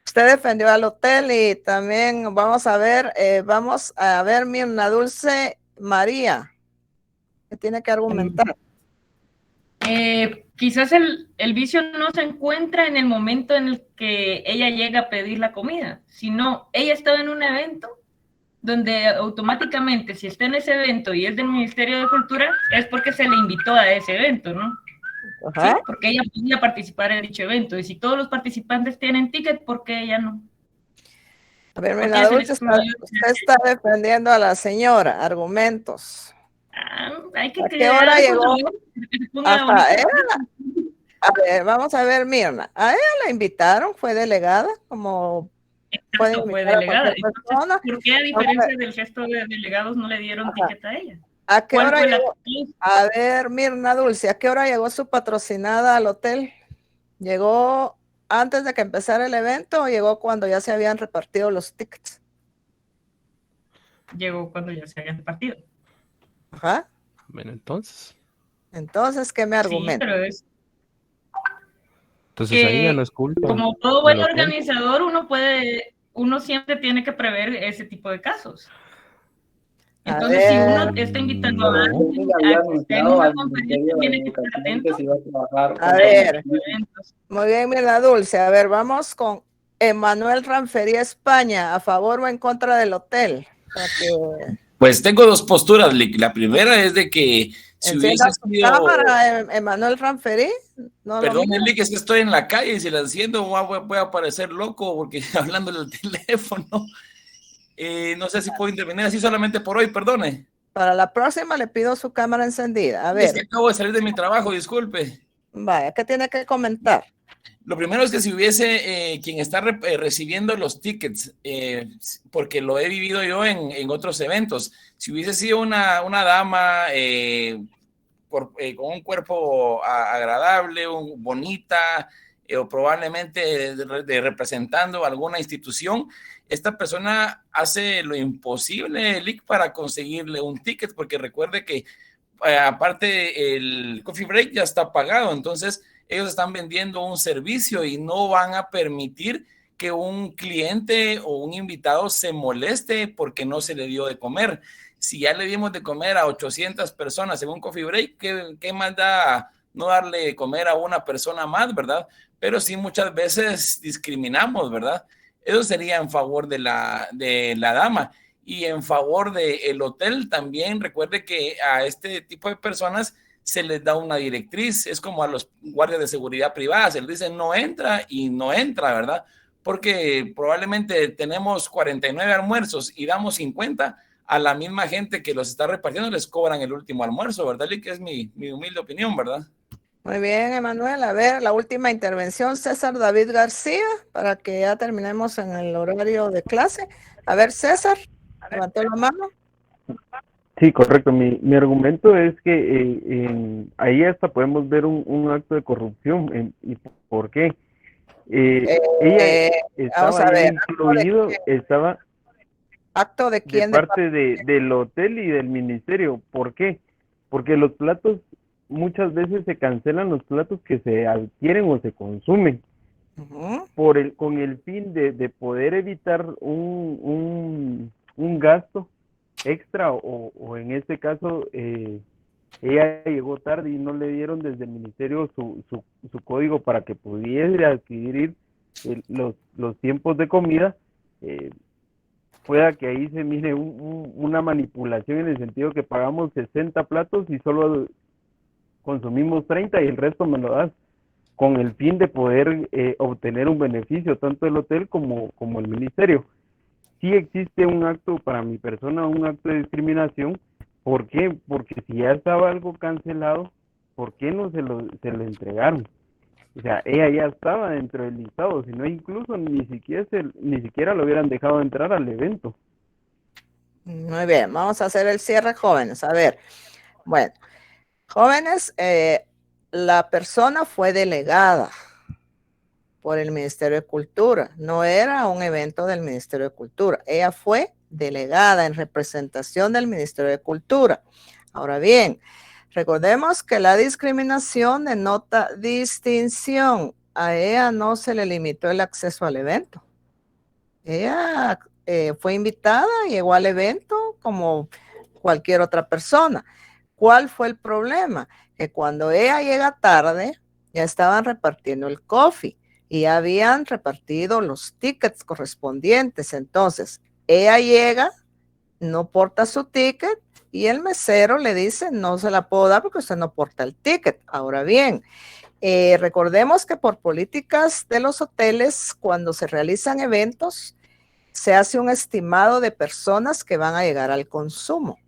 Usted defendió al hotel y también vamos a ver Mirna Dulce María, que tiene que argumentar. Quizás el vicio no se encuentra en el momento en el que ella llega a pedir la comida, sino ella estaba en un evento donde automáticamente, si está en ese evento y es del Ministerio de Cultura, es porque se le invitó a ese evento, ¿no? Ajá. Sí, porque ella podía participar en dicho evento, y si todos los participantes tienen ticket, ¿por qué ella no? A ver, Mirna Dulce, usted está defendiendo a la señora, argumentos. Hay que ¿A qué hora llegó? A ver, vamos a ver, Mirna. A ella la invitaron, fue delegada, como fue delegada. Entonces, ¿por qué, a diferencia del resto de delegados, no le dieron ticket a ella? ¿A qué hora llegó? A ver, Mirna Dulce, ¿a qué hora llegó su patrocinada al hotel? ¿Llegó antes de que empezara el evento o llegó cuando ya se habían repartido los tickets? Llegó cuando ya se habían repartido. Ajá. Bueno, entonces, ¿qué me argumenta? Sí, pero entonces ahí ya no es culpa. Como todo buen organizador, uno siempre tiene que prever ese tipo de casos. Entonces, si uno está invitando a alguien en una conferencia, tiene que estar atento. A ver, muy bien, Mirna Dulce. A ver, vamos con Emanuel Ranfería, España. ¿A favor o en contra del hotel? Pues tengo dos posturas, Lick. La primera es de que si hubiese sido... cámara, Emanuel Ranferí. No, perdón, Lick, es que estoy en la calle y si la enciendo voy a parecer loco porque hablando del teléfono. No sé si puedo intervenir así solamente por hoy, perdone. Para la próxima le pido su cámara encendida. A ver. Es que acabo de salir de mi trabajo, disculpe. Vaya, ¿qué tiene que comentar? Lo primero es que si hubiese quien está recibiendo los tickets, porque lo he vivido yo en otros eventos, si hubiese sido una dama con un cuerpo agradable, bonita, o probablemente representando alguna institución, esta persona hace lo imposible, Lick, para conseguirle un ticket, porque recuerde que aparte el coffee break ya está pagado, entonces ellos están vendiendo un servicio y no van a permitir que un cliente o un invitado se moleste porque no se le dio de comer. Si ya le dimos de comer a 800 personas en un coffee break, ¿qué más da no darle de comer a una persona más, verdad? Pero sí muchas veces discriminamos, ¿verdad? Eso sería en favor de la dama. Y en favor del hotel también, recuerde que a este tipo de personas se les da una directriz, es como a los guardias de seguridad privada, se les dice no entra y no entra, ¿verdad? Porque probablemente tenemos 49 almuerzos y damos 50, a la misma gente que los está repartiendo les cobran el último almuerzo, ¿verdad? Que es mi humilde opinión, ¿verdad? Muy bien, Emanuel. A ver, la última intervención, César David García, para que ya terminemos en el horario de clase. A ver, César, levantó la mano. Sí, correcto. Mi argumento es que ahí hasta podemos ver un acto de corrupción. ¿Y por qué? Ella vamos a ver, incluido, estaba ¿acto de quién? De parte del hotel y del ministerio. ¿Por qué? Porque los platos, muchas veces se cancelan los platos que se adquieren o se consumen. Con el fin de poder evitar un gasto extra o en este caso ella llegó tarde y no le dieron desde el ministerio su código para que pudiera adquirir los tiempos de comida. Pueda que ahí se mire una manipulación en el sentido que pagamos 60 platos y solo consumimos 30 y el resto me lo das, con el fin de poder obtener un beneficio, tanto el hotel como el ministerio. Sí existe un acto, para mi persona, un acto de discriminación. ¿Por qué? Porque si ya estaba algo cancelado, ¿por qué no se lo entregaron? O sea, ella ya estaba dentro del listado, si no incluso ni siquiera lo hubieran dejado entrar al evento. Muy bien, vamos a hacer el cierre, jóvenes. A ver, bueno, jóvenes, la persona fue delegada por el Ministerio de Cultura, no era un evento del Ministerio de Cultura, ella fue delegada en representación del Ministerio de Cultura. Ahora bien, recordemos que la discriminación denota distinción. A ella no se le limitó el acceso al evento. Ella fue invitada, llegó al evento como cualquier otra persona. ¿Cuál fue el problema? Que cuando ella llega tarde, ya estaban repartiendo el coffee y ya habían repartido los tickets correspondientes. Entonces, ella llega, no porta su ticket, y el mesero le dice, no se la puedo dar porque usted no porta el ticket. Ahora bien, recordemos que por políticas de los hoteles, cuando se realizan eventos, se hace un estimado de personas que van a llegar al consumo.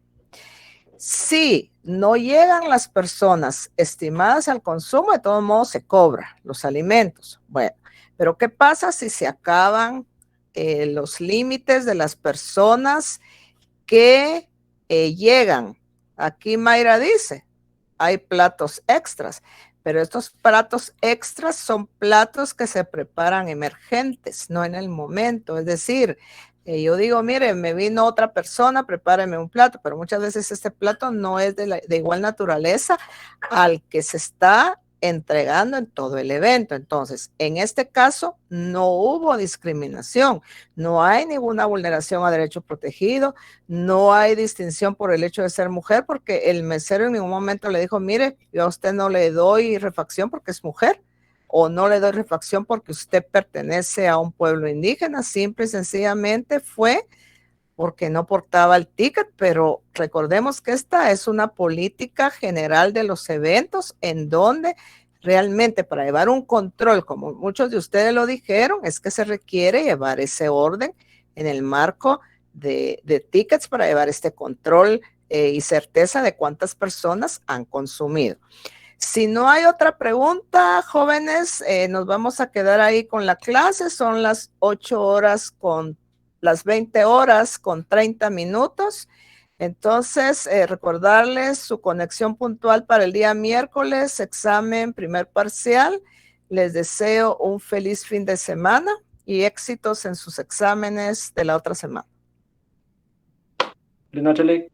Si no llegan las personas estimadas al consumo, de todos modos se cobra los alimentos. Bueno, pero ¿qué pasa si se acaban los límites de las personas que llegan? Aquí Mayra dice, hay platos extras, pero estos platos extras son platos que se preparan emergentes, no en el momento. Es decir, yo digo, mire, me vino otra persona, prepáreme un plato, pero muchas veces este plato no es de igual naturaleza al que se está entregando en todo el evento. Entonces, en este caso, no hubo discriminación, no hay ninguna vulneración a derecho protegido, no hay distinción por el hecho de ser mujer, porque el mesero en ningún momento le dijo, mire, yo a usted no le doy refacción porque es mujer, o no le doy refacción porque usted pertenece a un pueblo indígena. Simple y sencillamente fue porque no portaba el ticket, pero recordemos que esta es una política general de los eventos en donde realmente para llevar un control, como muchos de ustedes lo dijeron, es que se requiere llevar ese orden en el marco de tickets para llevar este control y certeza de cuántas personas han consumido. Si no hay otra pregunta, jóvenes, nos vamos a quedar ahí con la clase. Son las 8 horas con las 20 horas con 30 minutos. Entonces, recordarles su conexión puntual para el día miércoles, examen primer parcial Les deseo un feliz fin de semana y éxitos en sus exámenes de la otra semana. Feliz noche, Lick.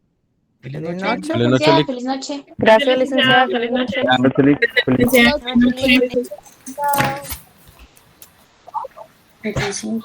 Feliz noche. Feliz noche, Lick. Feliz noche. Gracias, licenciada. Feliz noche. Feliz noche. Chao.